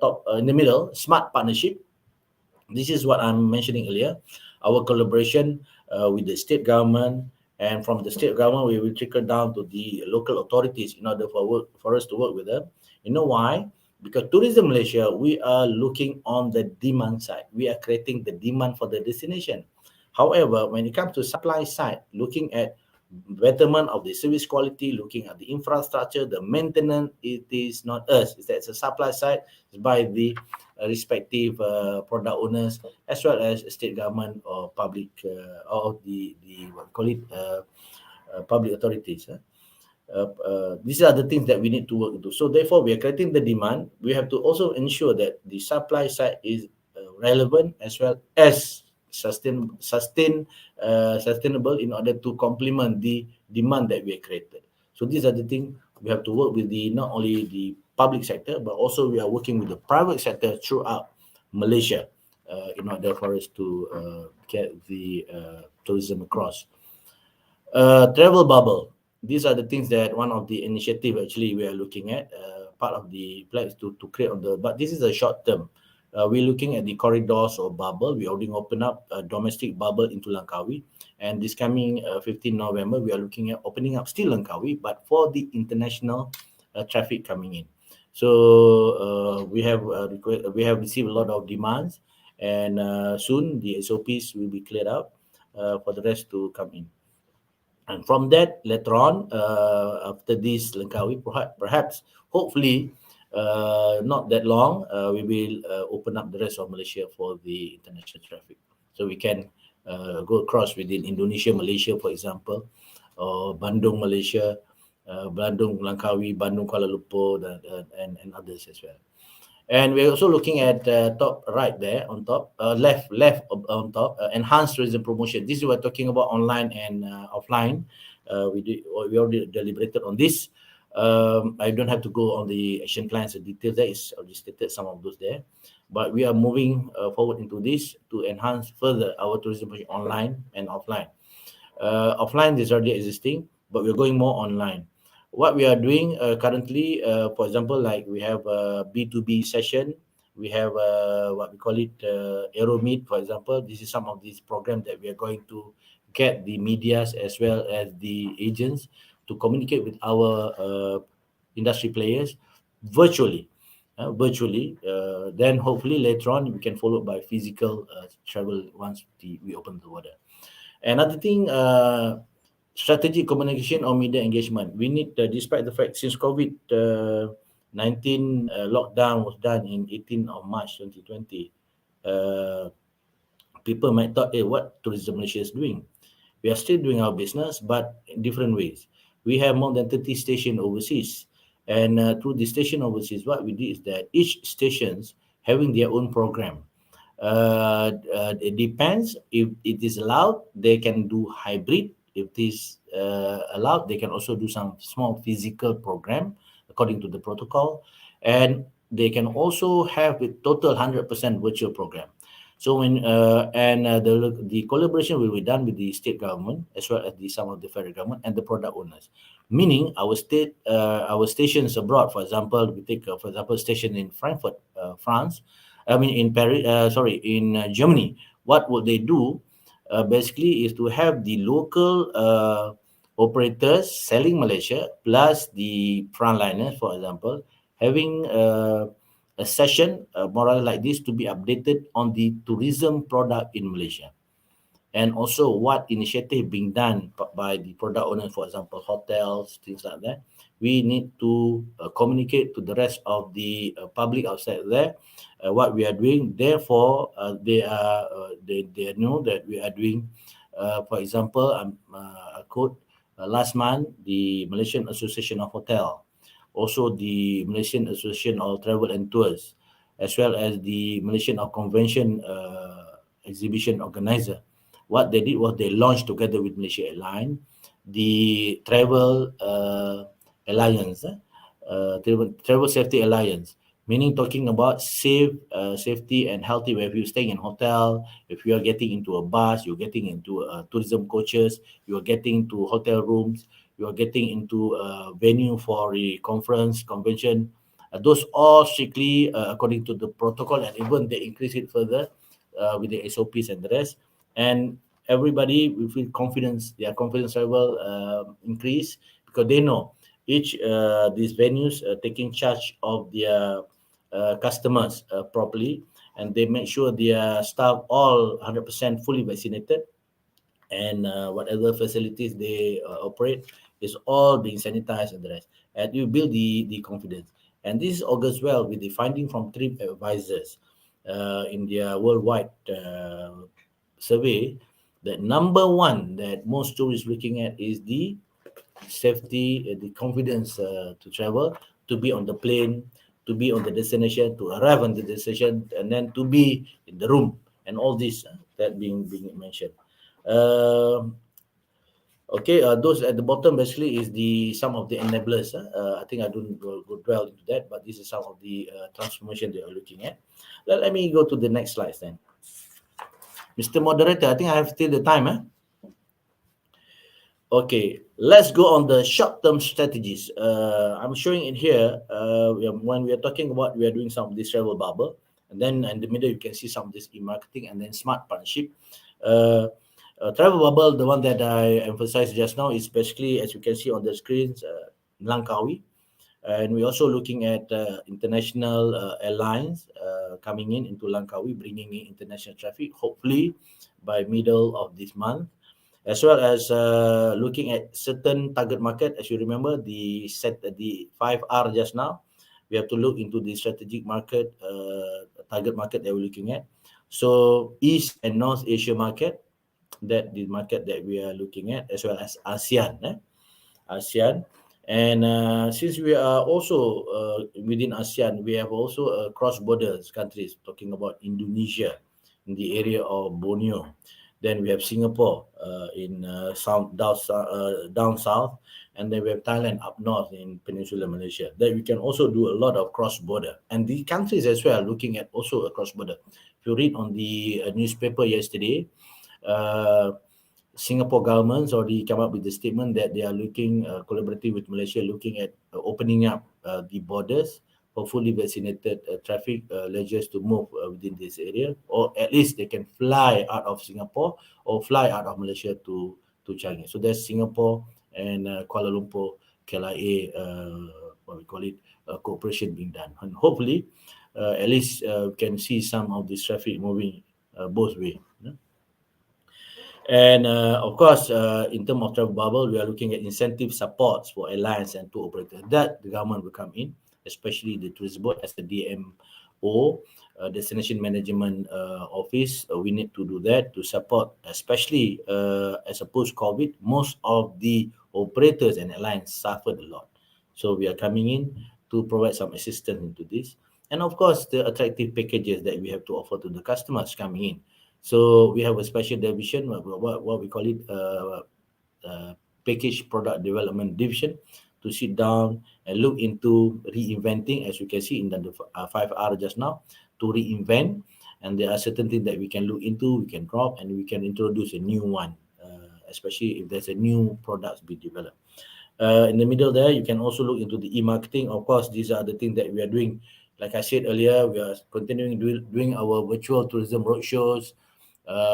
top in the middle, smart partnership. This is what I'm mentioning earlier. Our collaboration with the state government, and from the state government, we will trickle down to the local authorities in order for us to work with them. You know why? Because Tourism Malaysia, we are looking on the demand side. We are creating the demand for the destination. However, when it comes to supply side, looking at betterment of the service quality, looking at the infrastructure, the maintenance, it is not us. It's a supply side. It's by the respective product owners, as well as state government or public or the what we call it public authorities. These are the things that we need to work into. So therefore, we are creating the demand. We have to also ensure that the supply side is relevant as well as sustainable in order to complement the demand that we have created. So these are the things we have to work with not only the public sector, but also we are working with the private sector throughout Malaysia in order for us to get the tourism across. Travel bubble. These are the things that one of the initiative actually we are looking at. Part of the plan is to create but this is a short term. We're looking at the corridors or bubble. We already opened up a domestic bubble into Langkawi, and this coming 15 November, we are looking at opening up still Langkawi, but for the international traffic coming in. So we have received a lot of demands, and soon the SOPs will be cleared out for the rest to come in. And from that, later on, after this Langkawi, perhaps, hopefully, not that long, we will open up the rest of Malaysia for the international traffic. So we can go across within Indonesia, Malaysia, for example, or Bandung, Malaysia, Bandung, Langkawi, Bandung, Kuala Lumpur, and others as well. And we're also looking at top right there on top, left on top, enhanced tourism promotion. This is we're talking about online and offline. We already deliberated on this. I don't have to go on the action plans and details. There is already stated some of those there, but we are moving forward into this to enhance further our tourism promotion online and offline. Offline is already existing, but we're going more online. What we are doing currently, for example, like we have a B2B session, we have what we call it Aero Meet, for example. This is some of these programs that we are going to get the medias as well as the agents to communicate with our industry players virtually. Then hopefully later on we can follow by physical travel once we open the border. Another thing, strategic communication or media engagement. We need, despite the fact since COVID 19 lockdown was done in 18th of March 2020, uh, people might thought, hey, what Tourism Malaysia is doing? We are still doing our business, but in different ways. We have more than 30 stations overseas. And through the station overseas, what we did is that each stations having their own program. It depends. If it is allowed, they can do hybrid. If it is allowed, they can also do some small physical program according to the protocol. And they can also have a total 100% virtual program. So when the collaboration will be done with the state government as well as some of the federal government and the product owners, meaning our stations abroad. For example, we take for example station in Frankfurt, France. I mean in Paris. Sorry, in Germany. What would they do? Basically, is to have the local operators selling Malaysia plus the frontliners, for example, having a session more or less like this to be updated on the tourism product in Malaysia, and also what initiative being done by the product owners, for example, hotels, things like that. We need to communicate to the rest of the public outside there what we are doing. Therefore, they know that we are doing. For example, a quote last month, the Malaysian Association of Hotel, also the Malaysian Association of Travel and Tours, as well as the Malaysian of Convention Exhibition Organizer. What they did was they launched together with Malaysia Airlines the Travel Alliance, Travel Safety Alliance, meaning talking about safety and healthy. Where if you're staying in hotel, if you are getting into a bus, you're getting into tourism coaches, you are getting to hotel rooms, you are getting into a venue for a conference, convention. Those all strictly according to the protocol, and even they increase it further with the SOPs and the rest. And everybody will feel confidence, their confidence level increase, because they know each these venues taking charge of their customers properly, and they make sure their staff all 100% fully vaccinated, and whatever facilities they operate is all being sanitized and the rest, and you build the confidence. And this augurs well with the finding from trip advisors in their worldwide survey, that number one that most tourists looking at is the safety, the confidence to travel, to be on the plane, to be on the destination, to arrive on the destination, and then to be in the room, and all this that being mentioned. Um Okay, those at the bottom basically is the some of the enablers. I think I don't go dwell into that, but this is some of the transformation they are looking at. Let me go to the next slide then. Mr. Moderator, I think I have still the time. Okay, let's go on the short-term strategies. I'm showing it here. When we are talking about, we are doing some of this travel bubble, and then in the middle you can see some of this e-marketing and then smart partnership. Travel bubble, the one that I emphasized just now, is basically, as you can see on the screens, Langkawi. And we're also looking at international airlines coming into Langkawi, bringing in international traffic, hopefully by middle of this month, as well as looking at certain target market. As you remember, the 5R just now, we have to look into the strategic market, target market that we're looking at. So East and North Asia market, That the market that we are looking at, as well as ASEAN. ASEAN. And since we are also within ASEAN, we have also cross borders countries, talking about Indonesia in the area of Borneo. Then we have Singapore in down south, and then we have Thailand up north in Peninsular Malaysia. That we can also do a lot of cross border, and the countries as well looking at also a cross border. If you read on the newspaper yesterday, uh, Singapore government's already come up with the statement that they are looking collaborative with Malaysia, looking at opening up the borders for fully vaccinated traffic leisures to move within this area, or at least they can fly out of Singapore or fly out of Malaysia to Changi. So there's Singapore and Kuala Lumpur KLIA, what we call it, cooperation being done, and hopefully at least we can see some of this traffic moving both ways. And of course, in terms of travel bubble, we are looking at incentive supports for airlines and tour operators. That the government will come in, especially the tourism board as the DMO, Destination Management Office. We need to do that to support, especially as a post-COVID, most of the operators and airlines suffered a lot. So we are coming in to provide some assistance into this. And of course, the attractive packages that we have to offer to the customers coming in. So we have a special division, what we call it, package product development division, to sit down and look into reinventing, as you can see in the 5R just now, to reinvent. And there are certain things that we can look into, we can drop, and we can introduce a new one, especially if there's a new product be developed. In the middle there, you can also look into the e-marketing. Of course, these are the things that we are doing. Like I said earlier, we are continuing doing our virtual tourism roadshows.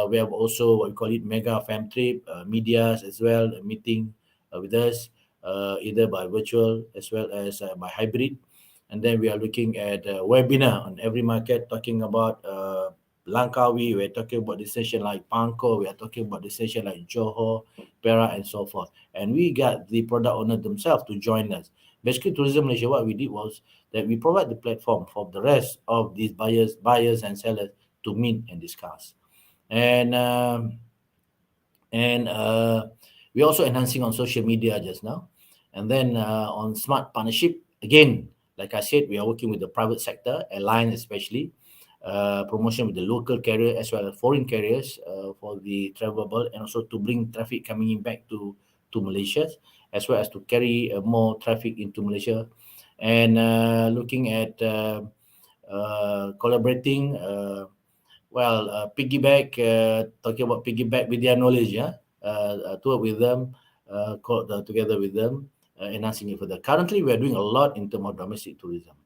We have also what we call it mega fam trip, medias as well, meeting with us, either by virtual as well as by hybrid. And then we are looking at webinar on every market, talking about Langkawi, we're talking about destination like Pangkor, we are talking about destination like Johor, Perak, and so forth. And we got the product owner themselves to join us. Basically, Tourism Malaysia, what we did was that we provide the platform for the rest of these buyers and sellers to meet and discuss. And we're also enhancing on social media just now. And then on smart partnership, again, like I said, we are working with the private sector, airlines especially, promotion with the local carrier as well as foreign carriers for the travel bubble, and also to bring traffic coming in back to Malaysia, as well as to carry more traffic into Malaysia. And looking at collaborating, piggyback, talking about piggyback with their knowledge, to work with them, together with them, enhancing it further. Currently, we are doing a lot in terms of domestic tourism.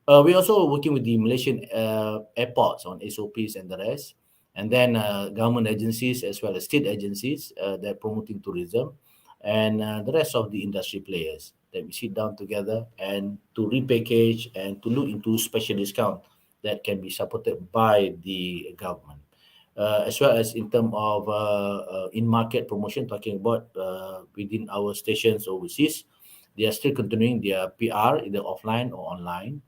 We're also working with the Malaysian airports on SOPs and the rest, and then government agencies as well as state agencies that are promoting tourism, and the rest of the industry players that we sit down together and to repackage and to look into special discount that can be supported by the government. As well as in terms of in-market promotion, talking about within our stations overseas, they are still continuing their PR, either offline or online,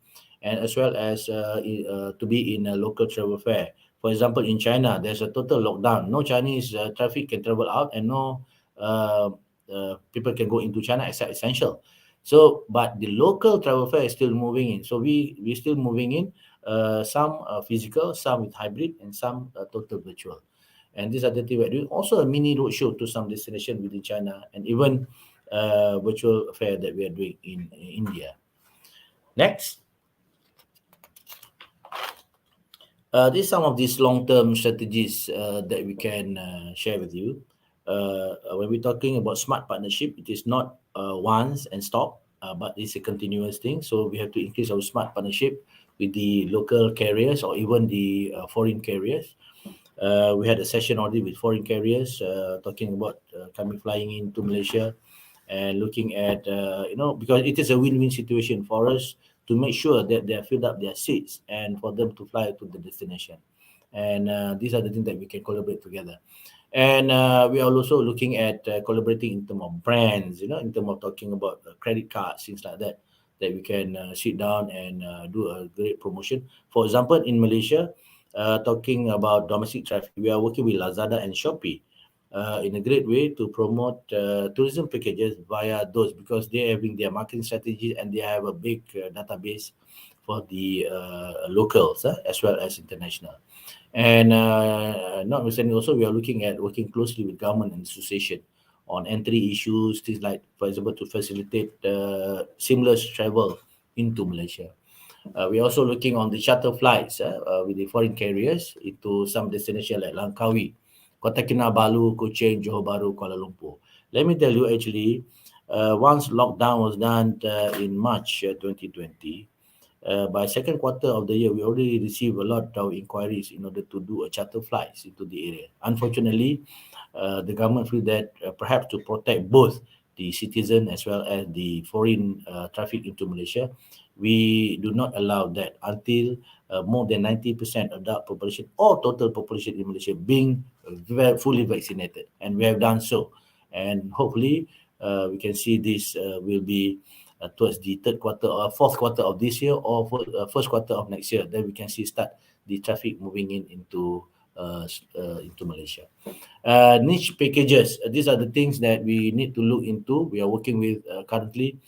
and as well as to be in a local travel fair. For example, in China, there's a total lockdown. No Chinese traffic can travel out, and no people can go into China except essential. So, but the local travel fair is still moving in. So we still moving in. Some physical, some with hybrid, and some total virtual. And these are the things we're doing. Also, a mini roadshow to some destination within China, and even virtual fair that we are doing in India. Next. These some of these long-term strategies that we can share with you. When we're talking about smart partnership, it is not once and stop, but it's a continuous thing. So we have to increase our smart partnership with the local carriers or even the foreign carriers. We had a session already with foreign carriers talking about flying into Malaysia and looking at, because it is a win-win situation for us to make sure that they have filled up their seats and for them to fly to the destination. And these are the things that we can collaborate together. And we are also looking at collaborating in terms of brands, in terms of talking about credit cards, things like that, that we can sit down and do a great promotion. For example, in Malaysia, talking about domestic traffic, we are working with Lazada and Shopee in a great way to promote tourism packages via those, because they are having their marketing strategies and they have a big database for the locals as well as international. And notwithstanding, also we are looking at working closely with government and association on entry issues, things like, for example, to facilitate seamless travel into Malaysia. We're also looking on the charter flights with the foreign carriers into some destination like Langkawi, Kota Kinabalu, Kuching, Johor Bahru, Kuala Lumpur. Let me tell you, actually, once lockdown was done in March 2020, by second quarter of the year, we already received a lot of inquiries in order to do a charter flights into the area. Unfortunately, the government feel that perhaps to protect both the citizen as well as the foreign traffic into Malaysia, we do not allow that until more than 90% adult population or total population in Malaysia being fully vaccinated. And we have done so. And hopefully, we can see this will be towards the third quarter or fourth quarter of this year, or first quarter of next year. Then we can see start the traffic moving into Malaysia. Niche packages. These are the things that we need to look into. We are working with currently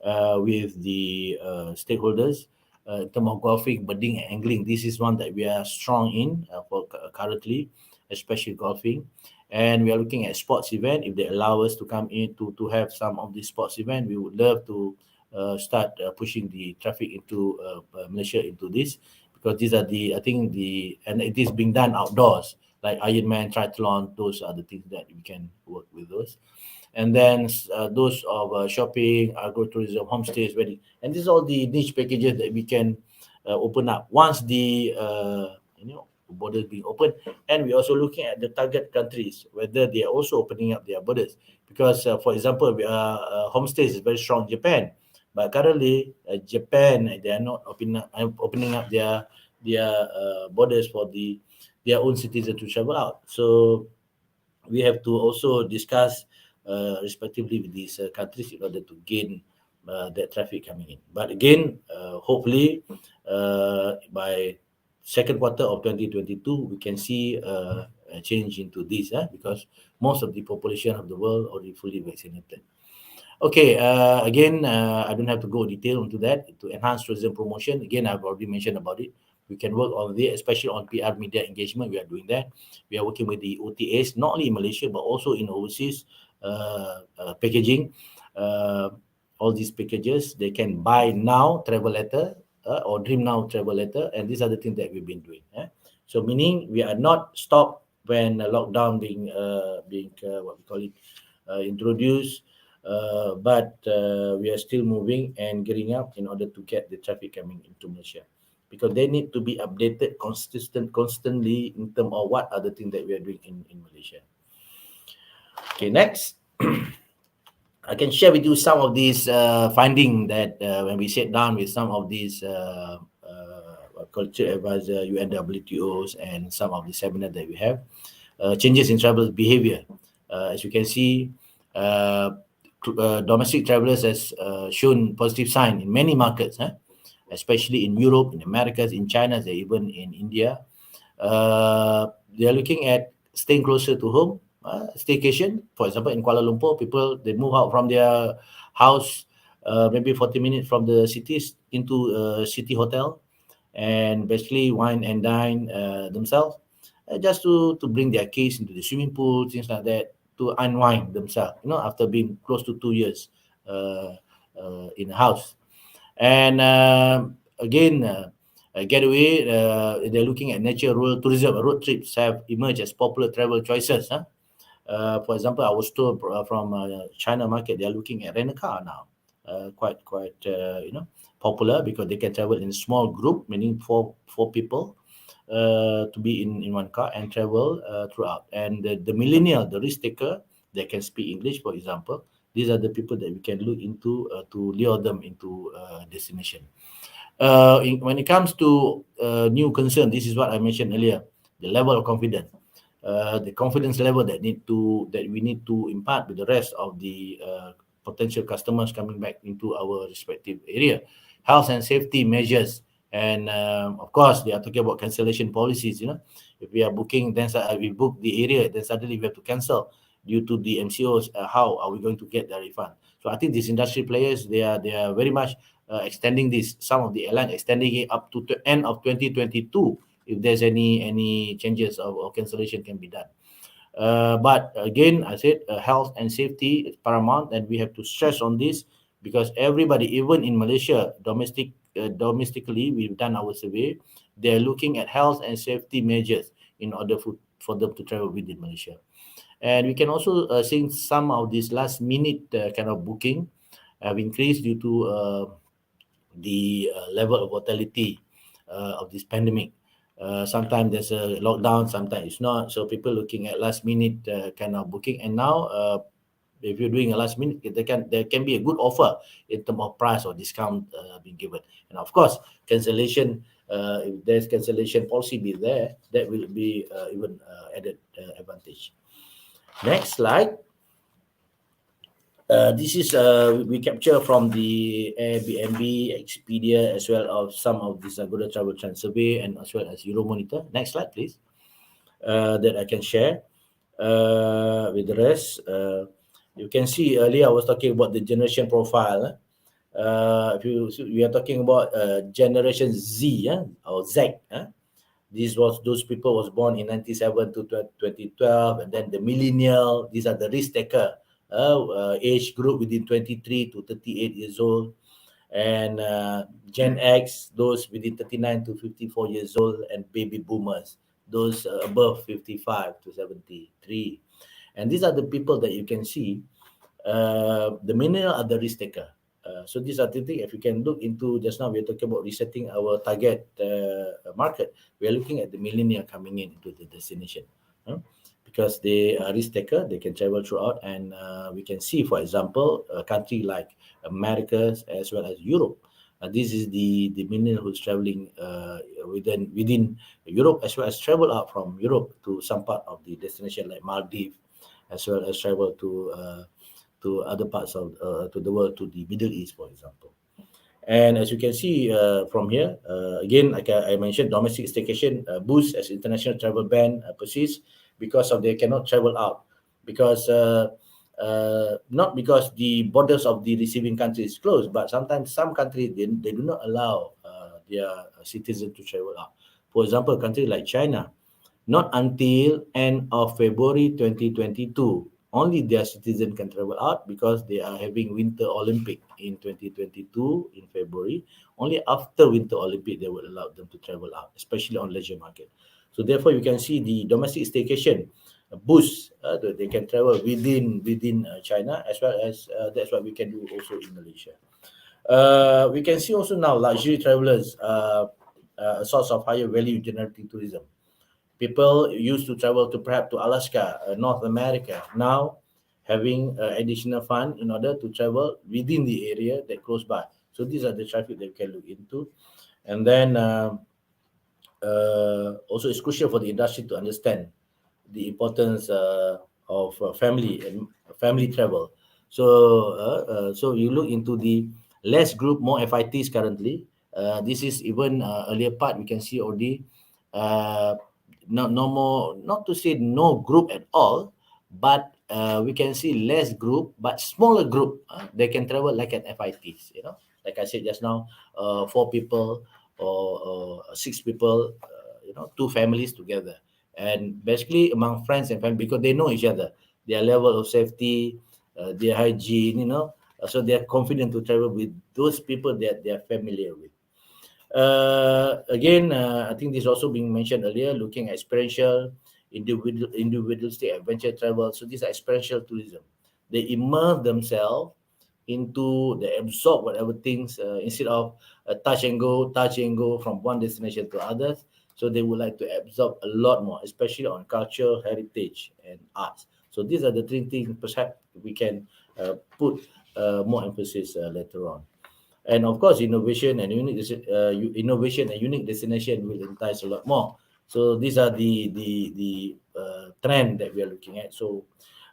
with the stakeholders in terms of golfing, birding, and angling. This is one that we are strong in for currently, especially golfing. And we are looking at sports event. If they allow us to come in to have some of these sports event, we would love to start pushing the traffic into Malaysia into this, because these are and it is being done outdoors, like Ironman, triathlon. Those are the things that we can work with those. And then those of shopping, agro-tourism, homestays, wedding, and these are all the niche packages that we can open up once the borders being open. And we're also looking at the target countries, whether they are also opening up their borders, because for example, we are homestays is very strong in Japan, but currently Japan, they are not opening up their borders for their own citizens to travel out. So we have to also discuss respectively with these countries in order to gain that traffic coming in. But again, hopefully by second quarter of 2022, we can see a change into this because most of the population of the world already fully vaccinated. Okay, again, I don't have to go detail into that. To enhance tourism promotion, again, I've already mentioned about it. We can work on it, especially on PR media engagement. We are doing that. We are working with the OTAs, not only in Malaysia, but also in overseas packaging. All these packages, they can buy now travel letter or dream now travel letter. And these are the things that we've been doing. So meaning we are not stopped when lockdown being what we call it, introduced. But we are still moving and getting up in order to get the traffic coming into Malaysia, because they need to be updated constantly in terms of what are the things that we are doing in Malaysia. Okay, next. I can share with you some of these findings that when we sit down with some of these culture advisor, UNWTOs, and some of the seminars that we have, changes in travel behavior. As you can see, domestic travelers has shown positive sign in many markets, especially in Europe, in Americas, in China, even in India. They are looking at staying closer to home, staycation. For example, in Kuala Lumpur, people, they move out from their house maybe 40 minutes from the cities into a city hotel, and basically wine and dine themselves, just to bring their kids into the swimming pool, things like that, to unwind themselves, after being close to 2 years in a house. And again, getaway, they're looking at nature, rural tourism. Road trips have emerged as popular travel choices. For example, I was told from China market, they're looking at rent a car now. Quite popular, because they can travel in a small group, meaning four people, to be in one car and travel throughout. And the millennial, the risk taker, they can speak English, for example. These are the people that we can look into to lure them into destination. When it comes to new concern, this is what I mentioned earlier: the level of confidence, the confidence level that we need to impart with the rest of the potential customers coming back into our respective area. Health and safety measures And of course, they are talking about cancellation policies. If we are booking, then we book the area, then suddenly we have to cancel due to the MCOs. How are we going to get the refund? So I think these industry players, they are very much extending this. Some of the airlines extending it up to the end of 2022. If there's any changes or cancellation can be done. But again, I said health and safety is paramount, and we have to stress on this because everybody, even in Malaysia, domestically, we've done our survey. They're looking at health and safety measures in order for them to travel within Malaysia. And we can also see some of this last minute kind of booking have increased due to the level of mortality of this pandemic. Sometimes there's a lockdown, sometimes it's not. So people looking at last minute kind of booking. And now, if you're doing a last minute, there can be a good offer in terms of price or discount being given. And of course, cancellation. If there's cancellation policy be there, that will be even added advantage. Next slide. This is we capture from the Airbnb, Expedia, as well as some of this Agoda Travel Trend Survey, and as well as Euromonitor. Next slide, please. That I can share with the rest. You can see earlier I was talking about the generation profile. We are talking about Generation Z or Z. Those people was born in 97 to 2012, and then the millennial. These are the risk taker age group within 23 to 38 years old, and Gen X, those within 39 to 54 years old, and baby boomers, those above 55 to 73. And these are the people that you can see. The millennial are the risk taker. So these are the things, if you can look into, just now we are talking about resetting our target market. We are looking at the millennial coming into the destination. Because they are risk taker, they can travel throughout, and we can see, for example, a country like America as well as Europe. This is the millennial who's traveling within Europe, as well as travel out from Europe to some part of the destination like Maldives, as well as travel to other parts of to the world, to the Middle East, for example. And as you can see from here, again, like I mentioned, domestic staycation boosts as international travel ban persists because of they cannot travel out. Because not because the borders of the receiving country is closed, but sometimes some countries they do not allow their citizens to travel out. For example, a country like China, not until end of February 2022, only their citizens can travel out because they are having Winter Olympic in 2022 in February. Only after Winter Olympic they will allow them to travel out, especially on leisure market. So therefore, you can see the domestic staycation boost. They can travel within China, as well as that's what we can do also in Malaysia. We can see also now luxury travelers, a source of higher value generating tourism. People used to travel to perhaps to Alaska, North America. Now, having additional fund in order to travel within the area that close by. So these are the traffic that we can look into. And then also it's crucial for the industry to understand the importance of family and family travel. So you look into the less group, more FITs currently. This is even earlier part we can see already. No more, not to say no group at all, but we can see less group but smaller group. They can travel like an FITs. Like I said just now, 4 people or 6 people. Two families together, and basically among friends and family, because they know each other, their level of safety, their hygiene, so they are confident to travel with those people that they are familiar with. Again, I think this is also being mentioned earlier, looking at experiential, individualistic adventure travel. So these are experiential tourism. They immerse themselves into, they absorb whatever things instead of touch and go from one destination to others. So they would like to absorb a lot more, especially on culture, heritage, and arts. So these are the 3 things perhaps we can put more emphasis later on. And of course, innovation and unique destination will entice a lot more. So these are the trend that we are looking at. So,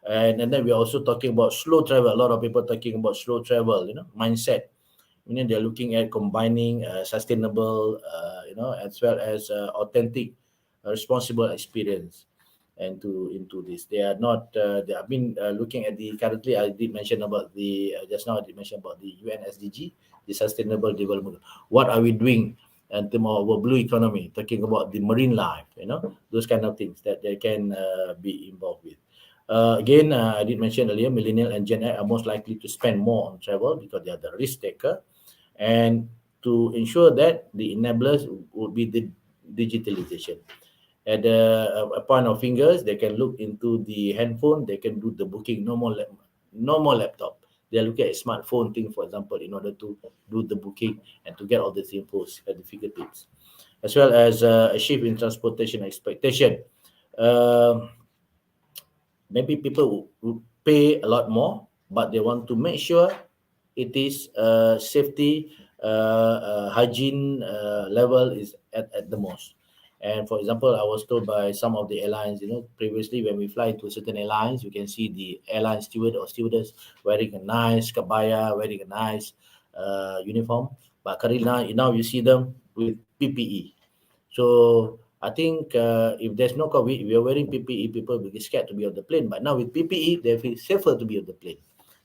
and then we are also talking about slow travel. A lot of people talking about slow travel, mindset. meaning they're looking at combining sustainable, as well as authentic, responsible experience into this. They are not. They have been looking at the currently. I did mention about the just now. I did mention about the UN SDG, the Sustainable Development. What are we doing in terms of our blue economy? Talking about the marine life, those kind of things that they can be involved with. Again, I did mention earlier, millennial and Gen Y are most likely to spend more on travel because they are the risk taker, and to ensure that the enablers would be the digitalization. At a point of fingers, they can look into the handphone, they can do the booking, no more laptop. They are looking at a smartphone thing, for example, in order to do the booking and to get all these infos at the fingertips, as well as a shift in transportation expectation. Um Maybe people would pay a lot more, but they want to make sure it is safety, hygiene level is at the most. And for example, I was told by some of the airlines, previously when we fly to certain airlines, you can see the airline steward or stewardess wearing a nice kabaya, wearing a nice uniform. But currently now you see them with PPE. So I think if there's no COVID, if you're wearing PPE, people will get scared to be on the plane. But now with PPE, they feel safer to be on the plane.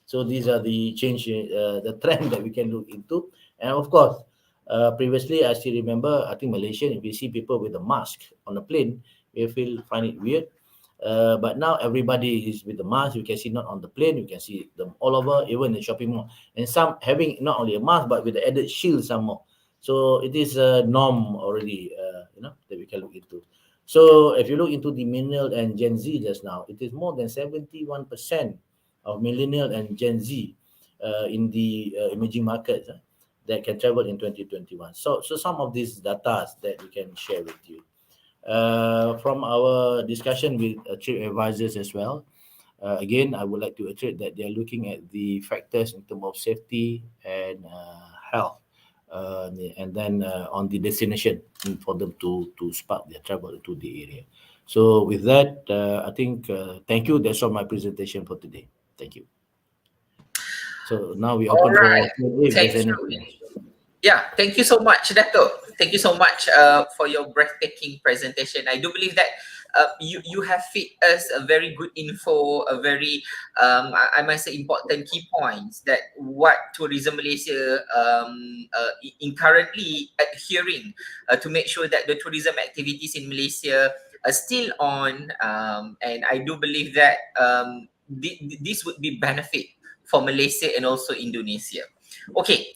So these are the change, the trend that we can look into. And of course, previously I still remember, I think Malaysia, if you see people with a mask on the plane, we find it weird. But now everybody is with the mask. You can see not on the plane, you can see them all over, even in the shopping mall. And some having not only a mask, but with the added shield some more. So it is a norm already, that we can look into. So if you look into the millennial and Gen Z just now, it is more than 71% of millennial and Gen Z in the emerging markets that can travel in 2021. So some of these data that we can share with you. From our discussion with trip advisors as well, again, I would like to iterate that they are looking at the factors in terms of safety and health, and then on the destination for them to spark their travel to the area. So with that, I think thank you. That's all my presentation for today. Thank you. So now we All open for right. Q&A if Thank there's any. you. Yeah, thank you so much, Datuk. Thank you so much for your breathtaking presentation. I do believe that you have fit us a very good info, a very I must say important key points that what Tourism Malaysia in currently adhering to make sure that the tourism activities in Malaysia are still on, and I do believe that this would be benefit for Malaysia and also Indonesia. Okay,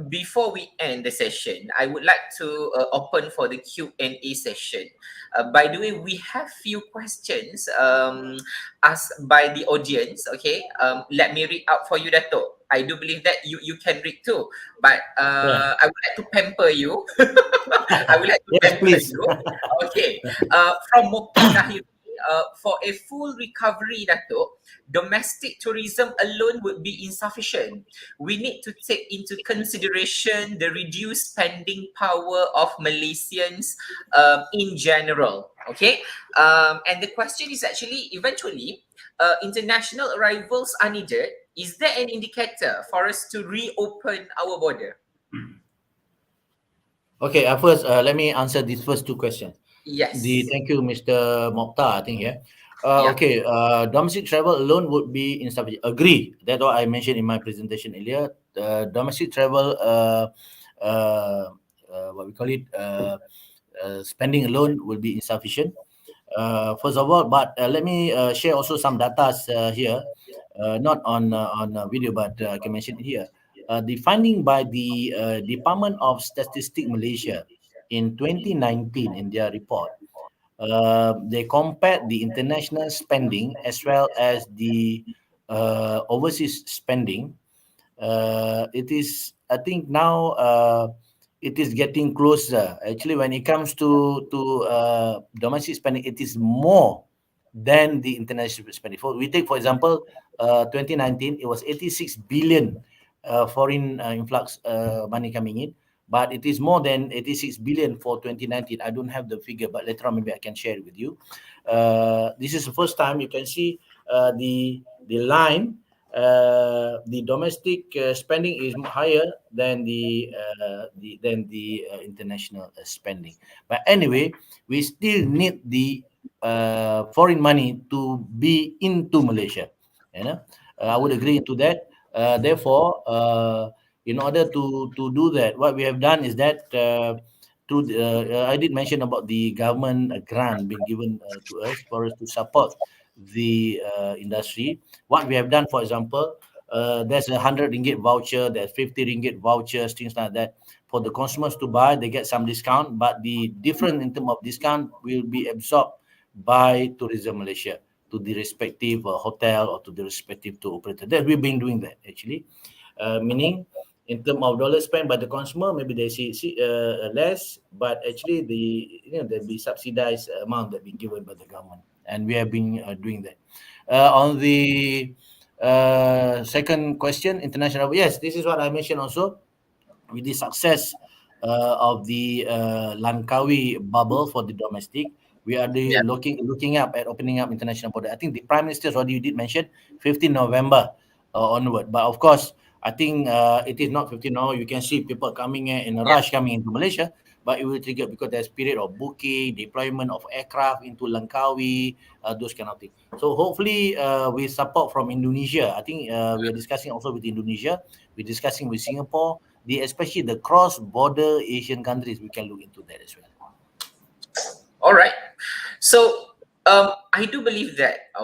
before we end the session, I would like to open for the Q&A session. By the way, we have few questions asked by the audience. Okay, let me read out for you, Dato'. I do believe that you can read too, but Yeah. I would like to pamper you. I would like to Yes, pamper please. you. Okay, from Moki Tahir. For a full recovery, Dato', domestic tourism alone would be insufficient. We need to take into consideration the reduced spending power of Malaysians in general. Okay, and the question is actually eventually, international arrivals are needed. Is there an indicator for us to reopen our border? Okay, first, let me answer these first two questions. Yes. Thank you, Mr. Mokhtar, I think, yeah. Yeah. Okay, domestic travel alone would be insufficient. Agree. That's what I mentioned in my presentation earlier. Domestic travel, what we call it, spending alone will be insufficient. First of all, but let me share also some data here, not on video, but I can mention it here. The finding by the Department of Statistics Malaysia in 2019 in their report, they compared the international spending as well as the overseas spending. It is, I think now, it is getting closer. Actually, when it comes to domestic spending, it is more than the international spending. We take, for example, 2019, it was 86 billion foreign influx money coming in, but it is more than 86 billion for 2019. I don't have the figure, but later on maybe I can share it with you. This is the first time you can see the line the domestic spending is higher than the international spending. But anyway, we still need the foreign money to be into Malaysia. You know, I would Mm. agree into that. Therefore, in order to do that, what we have done is that. I did mention about the government grant being given to us for us to support the industry. What we have done, for example, there's a 100 ringgit voucher, there's 50 ringgit vouchers, things like that. For the consumers to buy, they get some discount, but the difference in terms of discount will be absorbed by Tourism Malaysia to the respective hotel or to the respective tour operator. That we've been doing that actually, meaning in terms of dollar spent by the consumer, maybe they see less, but actually there'll be subsidized amount that be given by the government, and we have been doing that. On the second question, international. Yes, this is what I mentioned also with the success of the Langkawi bubble for the domestic. We are Yeah. looking up at opening up international border. I think the Prime Minister already did mention 15 November onward. But of course, I think it is not 15 now. You can see people coming in a Yeah. rush coming into Malaysia, but it will trigger because there's period of booking, deployment of aircraft into Langkawi, those kind of things. So hopefully, with support from Indonesia, I think we are discussing also with Indonesia. We're discussing with Singapore, especially the cross-border Asian countries. We can look into that as well. All right. So I do believe that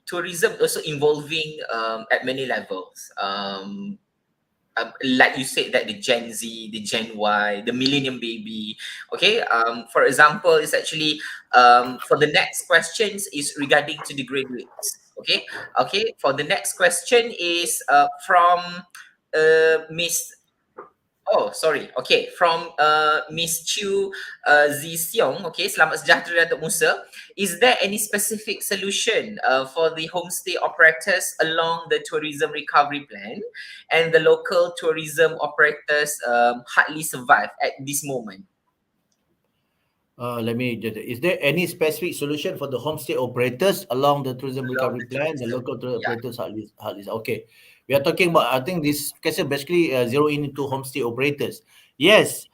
tourism also involving at many levels. Like you said that the Gen Z, the Gen Y, the Millennium Baby. Okay. For example, it's actually for the next questions is regarding to the graduates. Okay. Okay. For the next question is from Miss. Oh, sorry. Okay, from Miss Chu Zi Xiong. Okay, selamat sejahtera Datuk Musa. Is there any specific solution for the homestay operators along the tourism recovery plan, and the local tourism operators hardly survive at this moment? Let me just, is there any specific solution for the homestay operators along the tourism Along recovery the plan? The tourism, local tour yeah, operators hardly. Okay. We are talking about, I think this question basically zero in into homestay operators. Yes.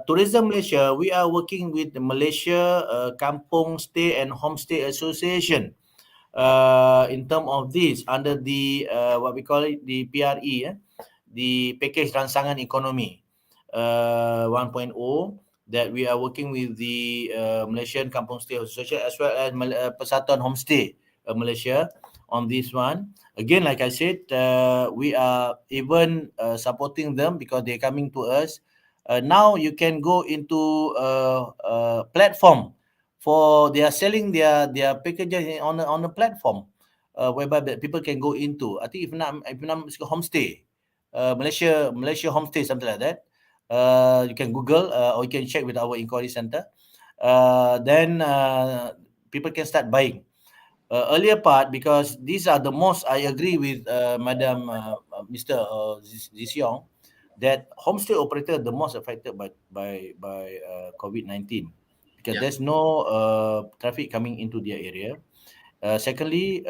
Tourism Malaysia, we are working with the Malaysia Kampung Stay and Homestay Association in terms of this under the what we call it, the PRE, the package ransangan ekonomi 1.0, that we are working with the Malaysian Kampung Stay Association as well as Persatuan Homestay Malaysia on this one. Again, like I said, we are even supporting them because they're coming to us. Now you can go into a platform for they are selling their packages on a platform whereby that people can go into. I think if not it's called homestay, Malaysia homestay, something like that. You can Google or you can check with our inquiry center. Then people can start buying. Earlier part, because these are the most, I agree with Madam Mr. Zisiong, that homestay operator the most affected by COVID-19 because yeah, there's no traffic coming into their area. Secondly,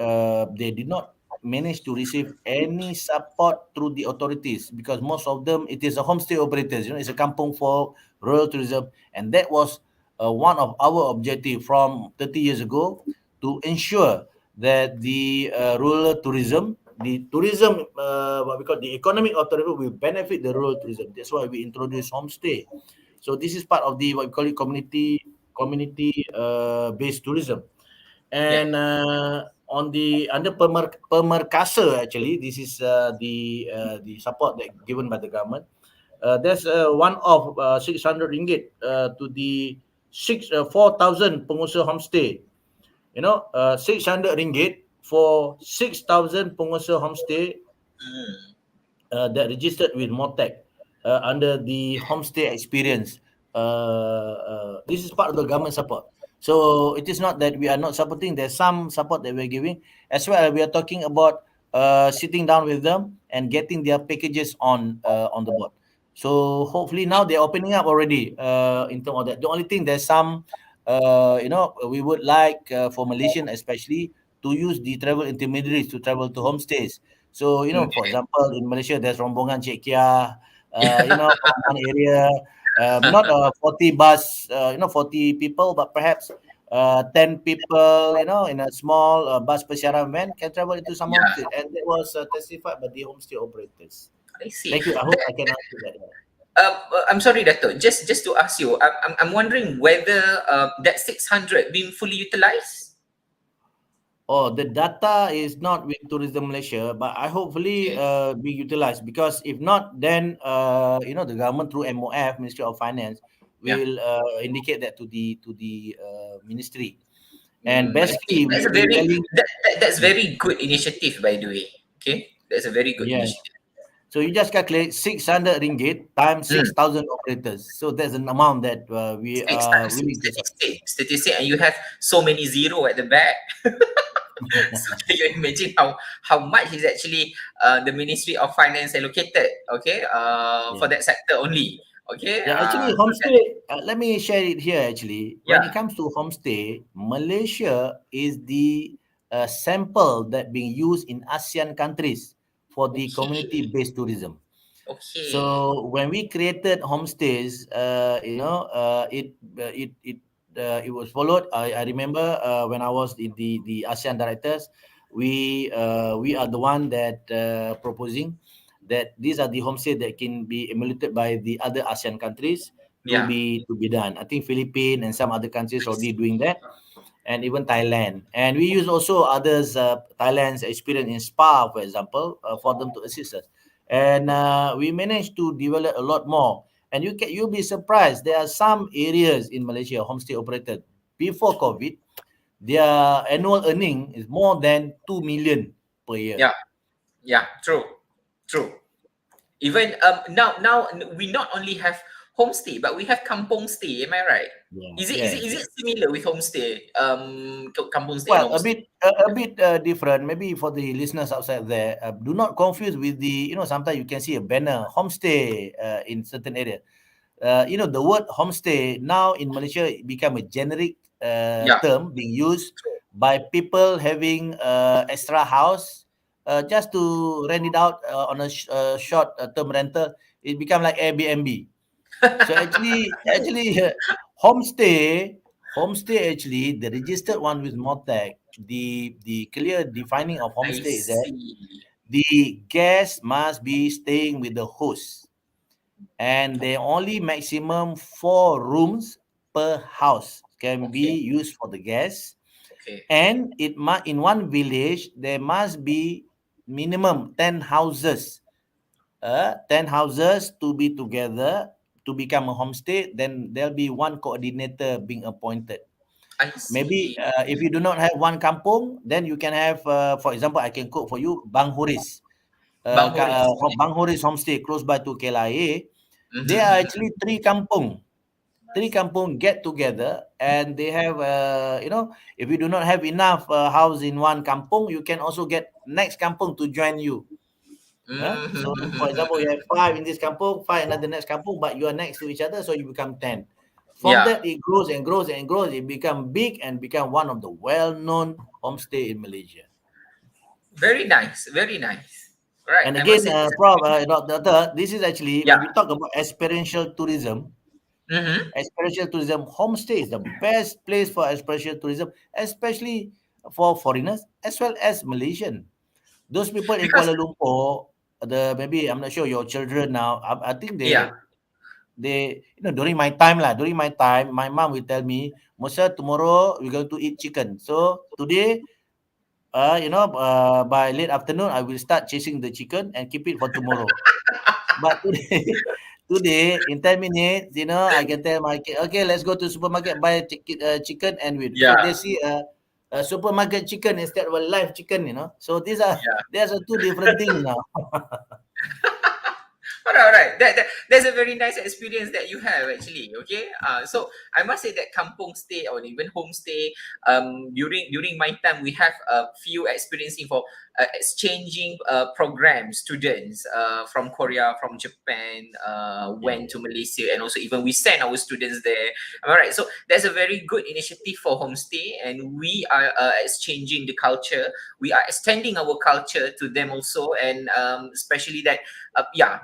they did not manage to receive any support through the authorities because most of them, it is a homestay operators, it's a kampung for rural tourism. And that was one of our objective from 30 years ago, to ensure that the rural tourism, what we call the economic of tourism will benefit the rural tourism. That's why we introduced homestay. So this is part of the what we call it community based tourism. yeah. And on the under Pemerkasa, actually, this is the support that given by the government. There's one of 600 ringgit to the 4,000 pengusaha homestay. 600 ringgit for 6,000 pengusaha homestay Mm, that registered with Motec under the homestay experience. This is part of the government support. So it is not that we are not supporting. There's some support that we're giving as well. We are talking about sitting down with them and getting their packages on the board. So hopefully now they're opening up already in terms of that. The only thing, there's some we would like for Malaysian especially to use the travel intermediaries to travel to homestays. So, for Okay. example, in Malaysia, there's Rombongan Cik Kia, from one area, not 40 bus, 40 people, but perhaps 10 people, in a small bus persiaran van can travel into some Yeah, homestay. And that was testified by the homestay operators. I see. Thank you. I hope I can answer that. I'm sorry, Dato. Just to ask you, I'm wondering whether that 600 being fully utilized. Oh, the data is not with Tourism Malaysia, but I hopefully Okay. be utilized, because if not, then the government through MOF, Ministry of Finance, Yeah. will indicate that to the ministry, and I see. basically That's a we very telling. that's very good initiative, by the way. Okay, that's a very good Yeah. initiative. So you just calculate 600 ringgit times Mm. 6,000 operators. So that's an amount that we Six are times willing to subsidize. statistic, and you have so many zero at the back. So can you imagine how much is actually the Ministry of Finance allocated? Okay, for Yeah. that sector only. Okay, Yeah, actually, so that, homestay. Let me share it here. Actually, when yeah. it comes to homestay, Malaysia is the sample that being used in ASEAN countries for the Okay, community-based tourism. okay, So when we created homestays, it was followed. I remember when I was in the ASEAN directors, we are the one that proposing that these are the homestay that can be emulated by the other ASEAN countries yeah. to be done. I think Philippines and some other countries already doing that, and even Thailand. And we use also others, Thailand's experience in spa, for example, for them to assist us. And we managed to develop a lot more. And you'll be surprised. There are some areas in Malaysia, homestay operated before COVID, their annual earning is more than 2 million per year. Yeah, yeah, true, true. Even now we not only have homestay, but we have kampong stay. Am I right? Yeah. Is Yes. it similar with homestay? Kampong stay and Well, homestay. a bit different. Maybe for the listeners outside there, do not confuse with the. Sometimes you can see a banner homestay in certain area. The word homestay now in Malaysia become a generic Yeah, term being used true. by people having extra house just to rent it out on a short term rental. It become like Airbnb. So actually, homestay actually the registered one with Motec. The clear defining of I homestay is that see. the guest must be staying with the host, and they only maximum 4 rooms per house can Okay, be used for the guests, okay. and in one village there must be minimum 10 houses, 10 houses to be together to become a homestay. Then there'll be one coordinator being appointed. I Maybe see. if you do not have one kampung, then you can have, for example, I can quote for you Bang Horis, Bang Horis. Bang Horis homestay close by to KLIA. They are Mm-hmm. actually three kampung get together, and they have, if you do not have enough house in one kampung, you can also get next kampung to join you. So, for example, you have five in this kampung, five another next kampung, but you are next to each other, so you become 10. From Yeah, that, it grows and grows and grows. It become big and become one of the well-known homestay in Malaysia. very nice, very nice. Right, And I must again, say this. Prof, this is actually Yeah. when we talk about experiential tourism. Mm-hmm. Experiential tourism, homestay is the best place for experiential tourism, especially for foreigners as well as Malaysian. Those people in Because Kuala Lumpur, maybe I'm not sure your children now. I think yeah. they during my time my mom will tell me, Musa, tomorrow we're going to eat chicken. So today, by late afternoon I will start chasing the chicken and keep it for tomorrow. But today, today in 10 minutes, I can tell my kid, okay, let's go to supermarket, buy chicken and wait. So Yeah. they see a supermarket chicken instead of a live chicken. So these are Yeah. there's two different things now. All right. That's a very nice experience that you have actually. Okay. So I must say that kampong stay or even homestay. During my time, we have a few experiencing for exchanging program students from Korea, from Japan, Yeah, went yeah. to Malaysia, and also even we send our students there. All right. So that's a very good initiative for homestay, and we are exchanging the culture. We are extending our culture to them also, and especially that yeah,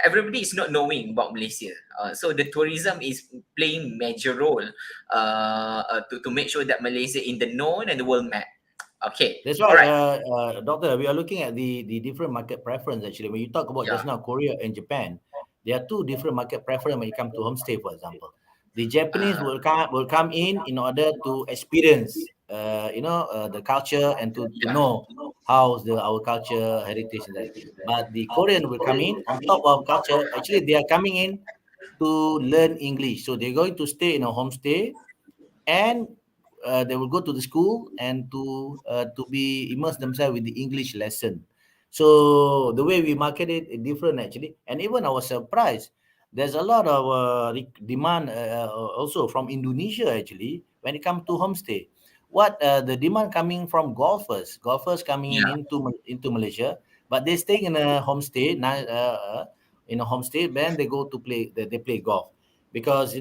everybody is not knowing about Malaysia. So the tourism is playing major role to make sure that Malaysia in the known and the world map. Okay, That's all why, right. Doctor, we are looking at the different market preference actually. When you talk about Yeah, just now Korea and Japan, there are two different market preference when it comes to homestay, for example. The Japanese uh, will come in order to experience, the culture and to yeah, know how our culture heritage and that. But the Korean will come in on top of culture. Actually, they are coming in to learn English. So they're going to stay in a homestay and they will go to the school and to be immerse themselves with the English lesson. So the way we market it is different actually, and even I was surprised. There's a lot of demand also from Indonesia actually when it comes to homestay. What the demand coming from golfers coming yeah. into Malaysia, but they stay in a homestay, in a homestay. Then they go to play. They play golf because they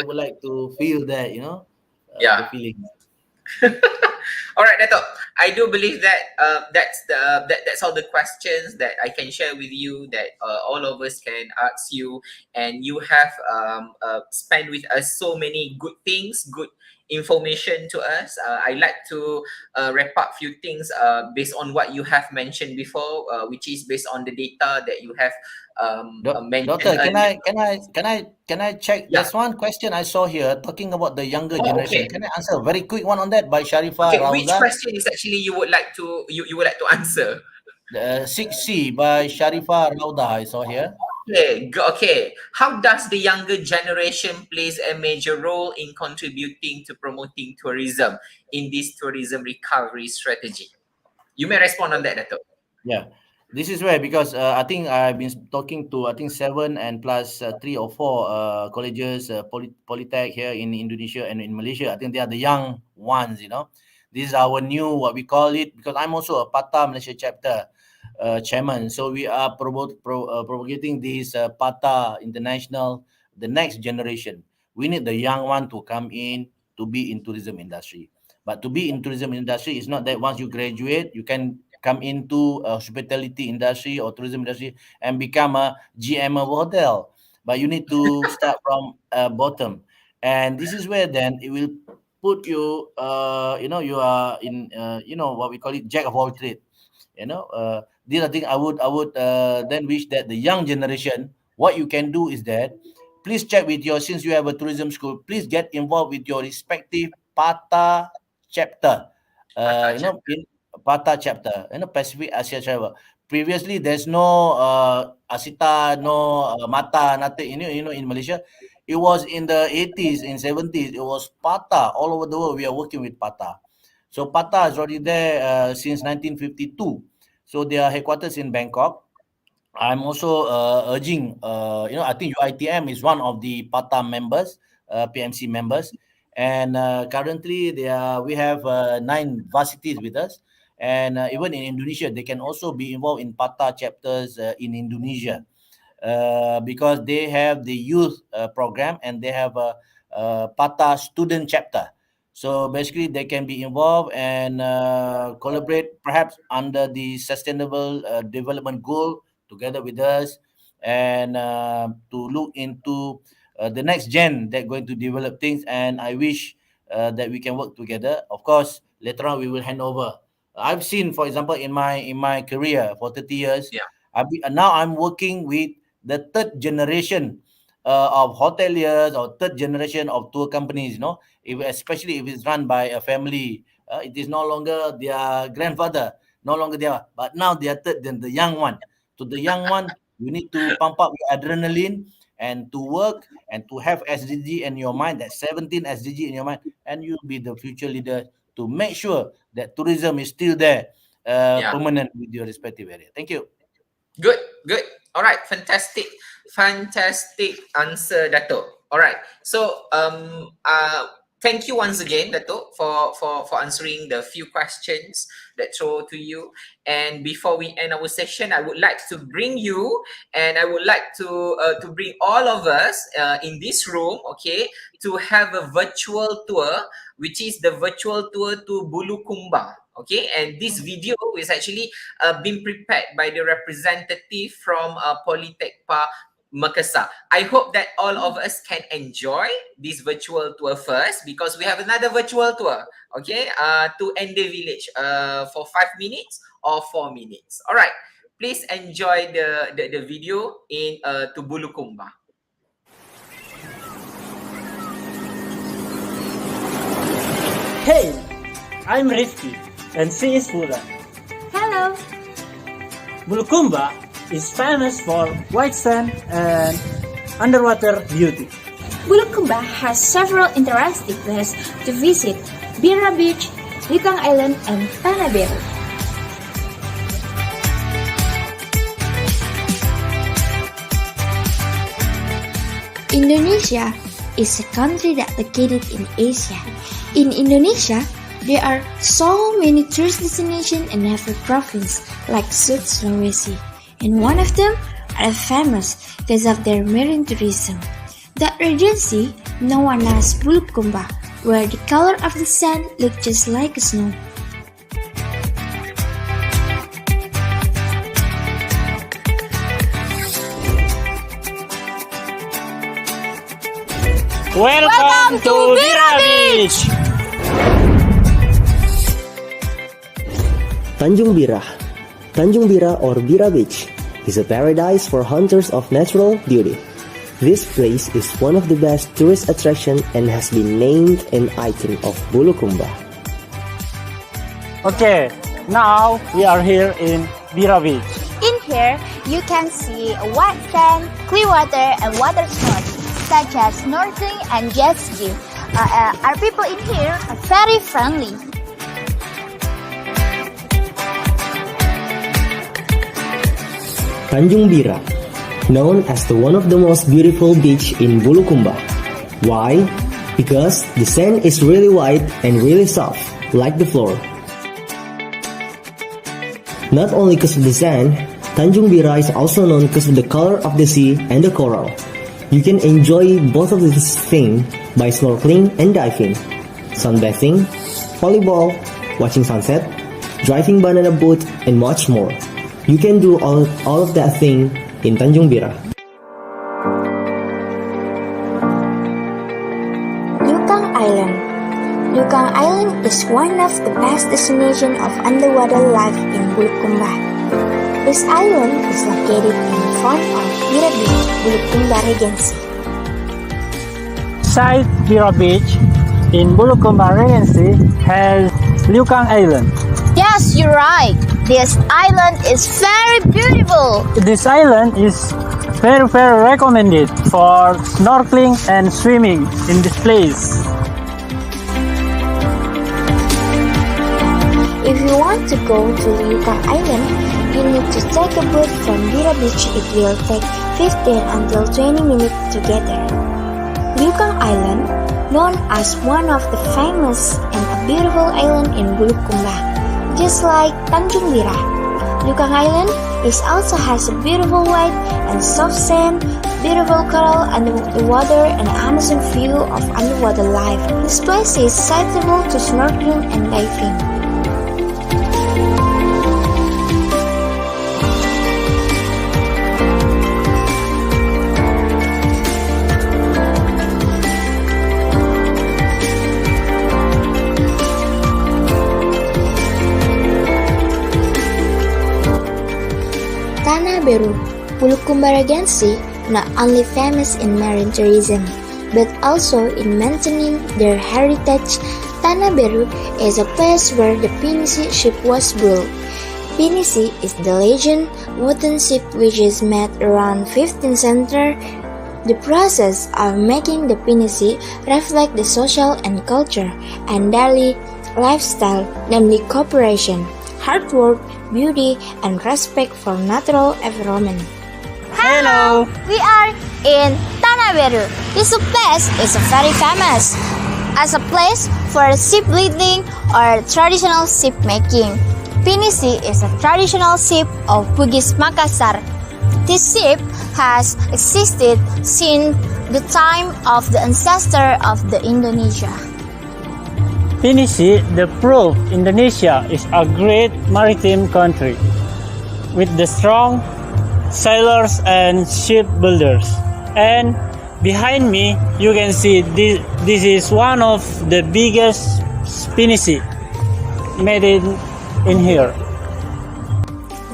would like to feel that Yeah. the feeling. All right, Dato. I do believe that that's all the questions that I can share with you that all of us can ask you, and you have spent with us so many good things, good information to us. I like to wrap up few things based on what you have mentioned before, which is based on the data that you have mentioned Doctor, can earlier. I can I can I can I check? Yeah. There's one question I saw here talking about the younger Oh, generation. okay. Can I answer a very quick one on that by Sharifah Okay. Which Rauza? question is actually you would like to answer? 6C by Sharifah Rauda I saw here. Okay, okay. How does the younger generation plays a major role in contributing to promoting tourism in this tourism recovery strategy? You may respond on that, Dato. Yeah, this is where because I think I've been talking to I think seven and plus three or four colleges, polytech here in Indonesia and in Malaysia. I think they are the young ones. This is our new what we call it because I'm also a PATA Malaysia chapter chairman. So we are propagating this PATA International, the next generation. We need the young one to come in to be in tourism industry. But to be in tourism industry is not that once you graduate you can come into a hospitality industry or tourism industry and become a GM of a hotel. But you need to start from bottom, and this is where then it will put you. You are in. What we call it, jack of all trade. This I think I would then wish that the young generation, what you can do is that please check with your since you have a tourism school, please get involved with your respective PATA chapter. Pata chapter. In PATA chapter, Pacific Asia Travel. Previously, there's no Asita, no Mata, nothing. In Malaysia, it was in the 80s, in 70s. It was PATA all over the world. We are working with PATA. So PATA is already there since 1952. So their headquarters in Bangkok. I'm also urging, I think UITM is one of the PATA members, PMC members, and currently we have 9 varsities with us, and even in Indonesia, they can also be involved in PATA chapters in Indonesia because they have the youth program and they have a PATA student chapter. So basically, they can be involved and collaborate perhaps under the sustainable development goal together with us and to look into the next gen that going to develop things. And I wish that we can work together. Of course, later on we will hand over. I've seen, for example, in my career for 30 years, Yeah, now I'm working with the third generation of hoteliers or third generation of tour companies. Especially if it's run by a family, it is no longer their grandfather, no longer their, but now they are third, then the young one. To the young one, you need to pump up your adrenaline and to work and to have SDG in your mind, that 17 SDG in your mind, and you'll be the future leader to make sure that tourism is still there, yeah. permanent with your respective area. Thank you. Good, good. All right, fantastic, fantastic answer, Datuk. All right, so thank you once again, Datuk, for answering the few questions that throw to you. And before we end our session, I would like to bring you, and I would like to bring all of us in this room, okay, to have a virtual tour, which is the virtual tour to Bulukumba. Okay, and this video is actually been prepared by the representative from Polytech Park Makassar. I hope that all of us can enjoy this virtual tour first, because we have another virtual tour, okay, to Ende Village for 5 minutes or 4 minutes. All right, please enjoy the video in to Bulukumba. Hey, I'm Rifki, and she is Pura. Hello. Bulukumba is famous for white sand and underwater beauty. Bulukumba has several interesting places to visit: Bira Beach, Lukang Island, and Tanah Beru. Indonesia is a country that located in Asia. In Indonesia, there are so many tourist destinations in every province, like South Sulawesi, and one of them are famous because of their marine tourism. That regency, known as Bulukumba, where the color of the sand looks just like snow. Welcome to Bira Beach! Tanjung Bira. Tanjung Bira or Bira Beach is a paradise for hunters of natural beauty. This place is one of the best tourist attractions and has been named an icon of Bulukumba. Okay, now we are here in Bira Beach. In here, you can see white sand, clear water, and water sports such as snorkeling and jet ski. Our people in here are very friendly. Tanjung Bira, known as the one of the most beautiful beach in Bulukumba. Why? Because the sand is really white and really soft, like the floor. Not only because of the sand, Tanjung Bira is also known because of the color of the sea and the coral. You can enjoy both of these things by snorkeling and diving, sunbathing, volleyball, watching sunset, driving banana boat, and much more. You can do all of that thing in Tanjung Bira. Lukang Island. Lukang Island is one of the best destinations of underwater life in Bulukumba. This island is located in front of Bira Beach, Bulukumba Regency. Beside Bira Beach in Bulukumba Regency has Lukang Island. Yes, you're right. This island is very beautiful. This island is very recommended for snorkeling and swimming in this place. If you want to go to Lukang Island, you need to take a boat from Bira Beach. It will take 15 until 20 minutes to get there. Lukang Island, known as one of the famous and a beautiful island in Bulukumba. Just like Tanjung Bira, Lukang Island also has a beautiful white and soft sand, beautiful coral under the water, and an amazing view of underwater life. This place is suitable to snorkeling and diving. Tanah Beru, Bulukumba Regency, not only famous in marine tourism, but also in maintaining their heritage. Tanah Beru is a place where the pinisi ship was built. Pinisi is the legend wooden ship which is made around 15th century. The process of making the pinisi reflect the social and culture and daily lifestyle, namely cooperation, hard work, beauty, and respect for natural environment. Hello. We are in Tanah Biru. This place is very famous as a place for ship building or traditional ship making. Pinisi is a traditional ship of Bugis Makassar. This ship has existed since the time of the ancestor of the Indonesia. Pinisi, the proof Indonesia is a great maritime country with the strong sailors and shipbuilders. And behind me, you can see this is one of the biggest Pinisi made in here.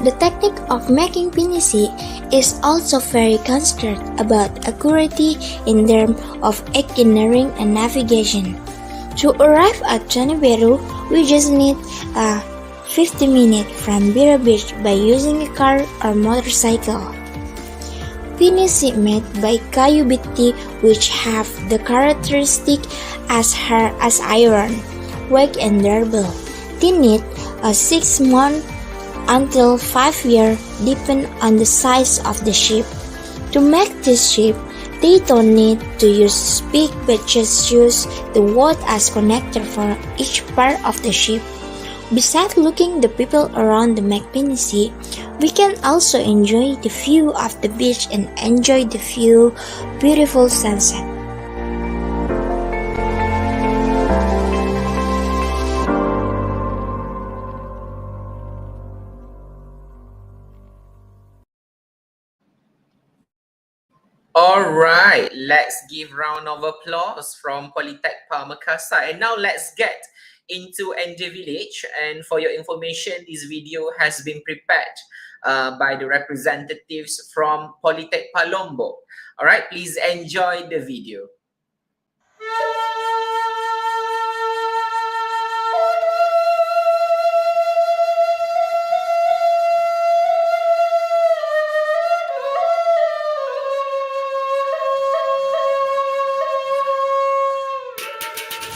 The technique of making pinisi is also very concerned about accuracy in terms of engineering and navigation. To arrive at Tanah Biru, we just need a 50 minutes from Bira Beach by using a car or motorcycle. Pinisi made by kayu biti which have the characteristic as hard as iron, weak and durable. They need a 6 months until 5 years depend on the size of the ship. To make this ship, they don't need to use speak but just use the wood as connector for each part of the ship. Besides looking the people around the Pinisi, we can also enjoy the view of the beach and enjoy the view beautiful sunset. All right, let's give round of applause from Polytech Makassar. And now let's get into NJ Village. And for your information, this video has been prepared by the representatives from Polytech Lombok. All right, please enjoy the video.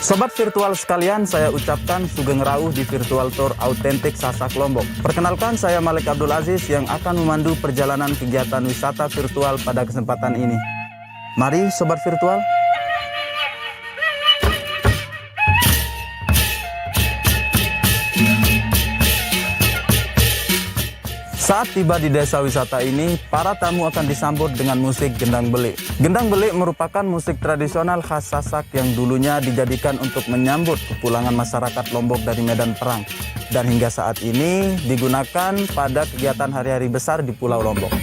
Sobat virtual sekalian, saya ucapkan sugeng rauh di virtual tour autentik Sasak Lombok. Perkenalkan, saya Abdullah yang akan memandu perjalanan kegiatan wisata virtual pada kesempatan ini. Mari sobat virtual. Saat tiba di desa wisata ini, para tamu akan disambut dengan musik gendang belik. Gendang belik merupakan musik tradisional khas Sasak yang dulunya dijadikan untuk menyambut kepulangan masyarakat Lombok dari medan perang. Dan hingga saat ini digunakan pada kegiatan hari-hari besar di Pulau Lombok.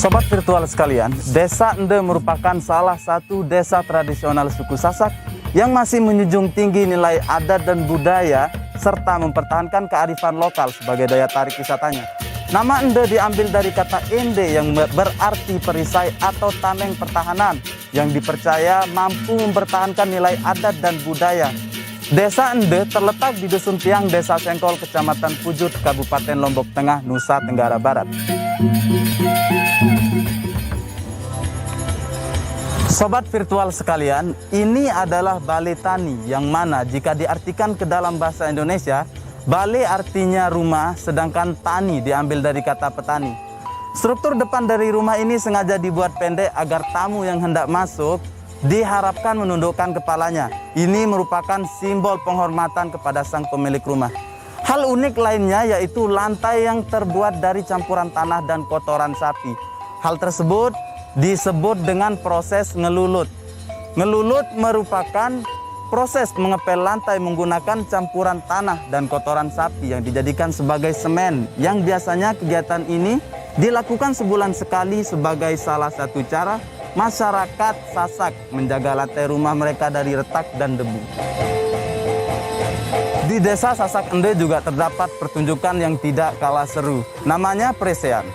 Sobat virtual sekalian, Desa Ende merupakan salah satu desa tradisional suku Sasak yang masih menjunjung tinggi nilai adat dan budaya serta mempertahankan kearifan lokal sebagai daya tarik wisatanya. Nama Ende diambil dari kata Ende yang berarti perisai atau tameng pertahanan yang dipercaya mampu mempertahankan nilai adat dan budaya. Desa Ende terletak di Dusun Tiang, Desa Sengkol, Kecamatan Pujut, Kabupaten Lombok Tengah, Nusa Tenggara Barat. Sobat virtual sekalian, ini adalah balai tani yang mana jika diartikan ke dalam bahasa Indonesia, balai artinya rumah, sedangkan tani diambil dari kata petani. Struktur depan dari rumah ini sengaja dibuat pendek agar tamu yang hendak masuk diharapkan menundukkan kepalanya. Ini merupakan simbol penghormatan kepada sang pemilik rumah. Hal unik lainnya yaitu lantai yang terbuat dari campuran tanah dan kotoran sapi. Hal tersebut disebut dengan proses ngelulut. Ngelulut merupakan proses mengepel lantai menggunakan campuran tanah dan kotoran sapi yang dijadikan sebagai semen, yang biasanya kegiatan ini dilakukan sebulan sekali sebagai salah satu cara masyarakat Sasak menjaga lantai rumah mereka dari retak dan debu. Di desa Sasak Ende juga terdapat pertunjukan yang tidak kalah seru, namanya presean.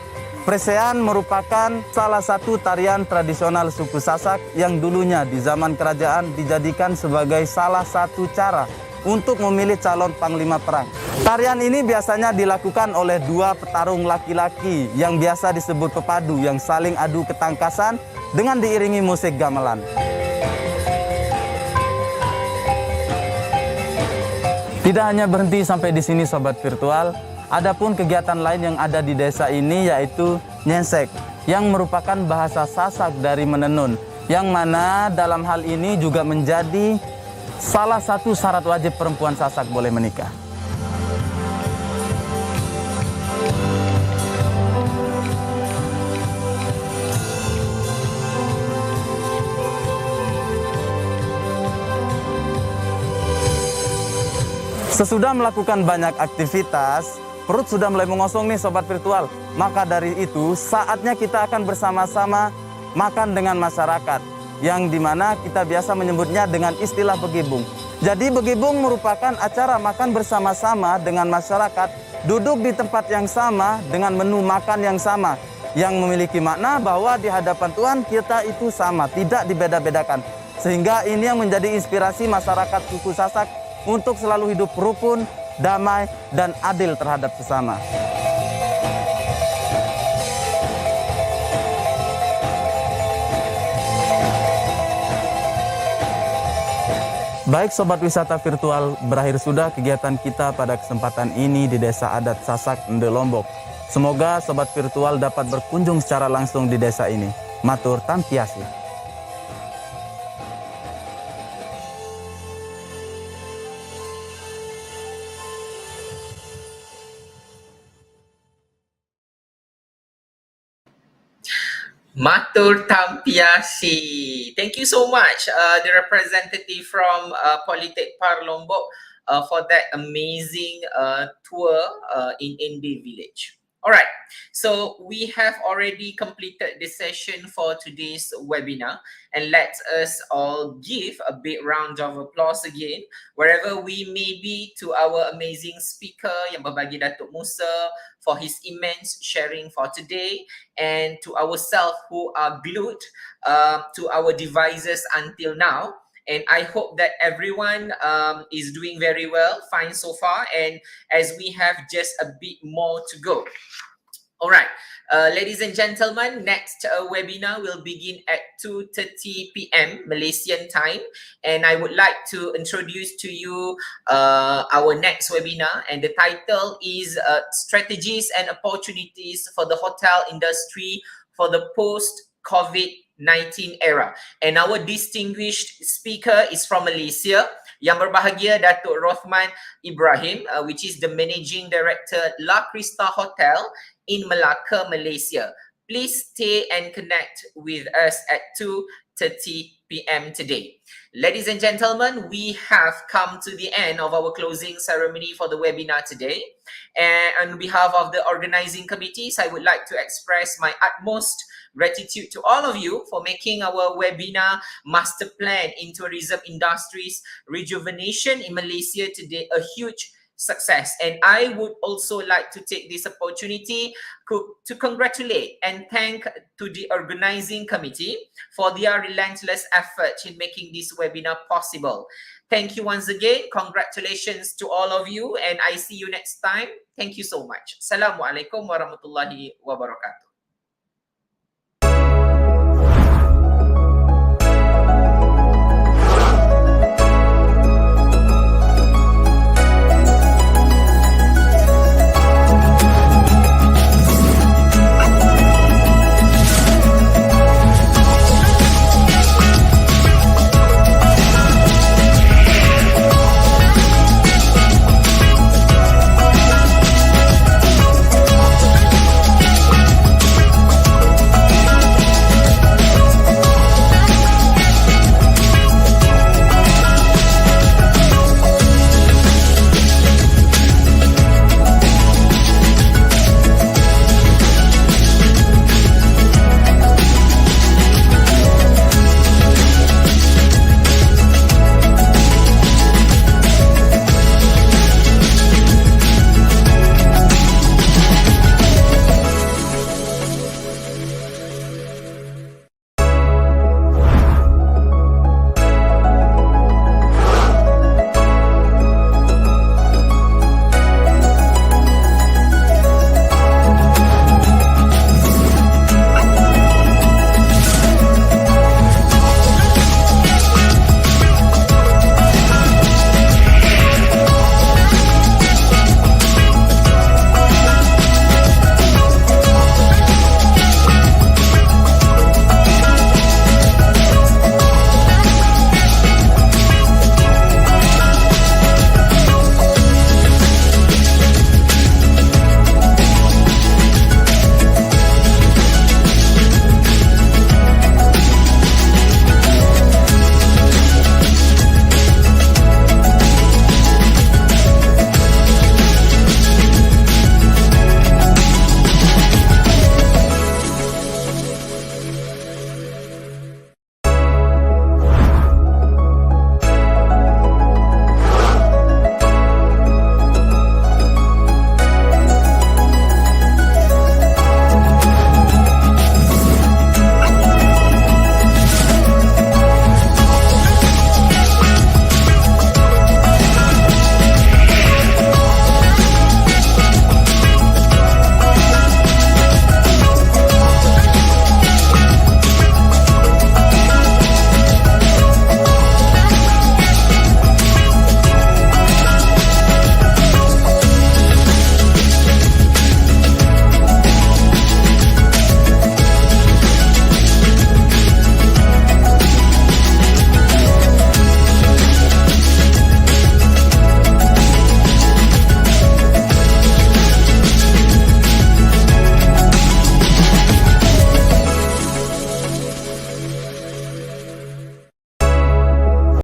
Presean merupakan salah satu tarian tradisional suku Sasak yang dulunya di zaman kerajaan dijadikan sebagai salah satu cara untuk memilih calon panglima perang. Tarian ini biasanya dilakukan oleh dua petarung laki-laki yang biasa disebut pepadu yang saling adu ketangkasan dengan diiringi musik gamelan. Tidak hanya berhenti sampai di sini sobat virtual, adapun kegiatan lain yang ada di desa ini yaitu nyensek, yang merupakan bahasa Sasak dari menenun, yang mana dalam hal ini juga menjadi salah satu syarat wajib perempuan Sasak boleh menikah. Sesudah melakukan banyak aktivitas, perut sudah mulai mengosong nih sobat virtual. Maka dari itu saatnya kita akan bersama-sama makan dengan masyarakat, yang dimana kita biasa menyebutnya dengan istilah begibung. Jadi begibung merupakan acara makan bersama-sama dengan masyarakat, duduk di tempat yang sama dengan menu makan yang sama, yang memiliki makna bahwa di hadapan Tuhan kita itu sama, tidak dibeda-bedakan. Sehingga ini yang menjadi inspirasi masyarakat suku Sasak untuk selalu hidup rukun, damai, dan adil terhadap sesama. Baik sobat wisata virtual, berakhir sudah kegiatan kita pada kesempatan ini di Desa Adat Sasak, Ende Lombok. Semoga sobat virtual dapat berkunjung secara langsung di desa ini. Matur tampiasi. Matur tampiasi. Thank you so much, the representative from Politek Par Lombok, for that amazing tour in Ende village. All right, so we have already completed the session for today's webinar, and let us all give a big round of applause again, wherever we may be, to our amazing speaker yang berbagi, Datuk Musa, for his immense sharing for today, and to ourselves who are glued to our devices until now. And I hope that everyone is doing very well, fine so far, and as we have just a bit more to go. All right, ladies and gentlemen, next webinar will begin at 2:30 p.m. Malaysian time, and I would like to introduce to you our next webinar, and the title is Strategies and Opportunities for the Hotel Industry for the Post-COVID-19 Era. And our distinguished speaker is from Malaysia. Yang berbahagia Datuk Rothman Ibrahim, which is the Managing Director La Crista Hotel in Melaka, Malaysia. Please stay and connect with us at 2:30 p.m. today. Ladies and gentlemen, we have come to the end of our closing ceremony for the webinar today. And on behalf of the organizing committees, I would like to express my utmost gratitude to all of you for making our webinar Masterplan in Tourism Industries Rejuvenation in Malaysia today a huge success. And I would also like to take this opportunity to congratulate and thank to the organizing committee for their relentless effort in making this webinar possible. Thank you once again. Congratulations to all of you, and I see you next time. Thank you so much. Assalamualaikum warahmatullahi wabarakatuh.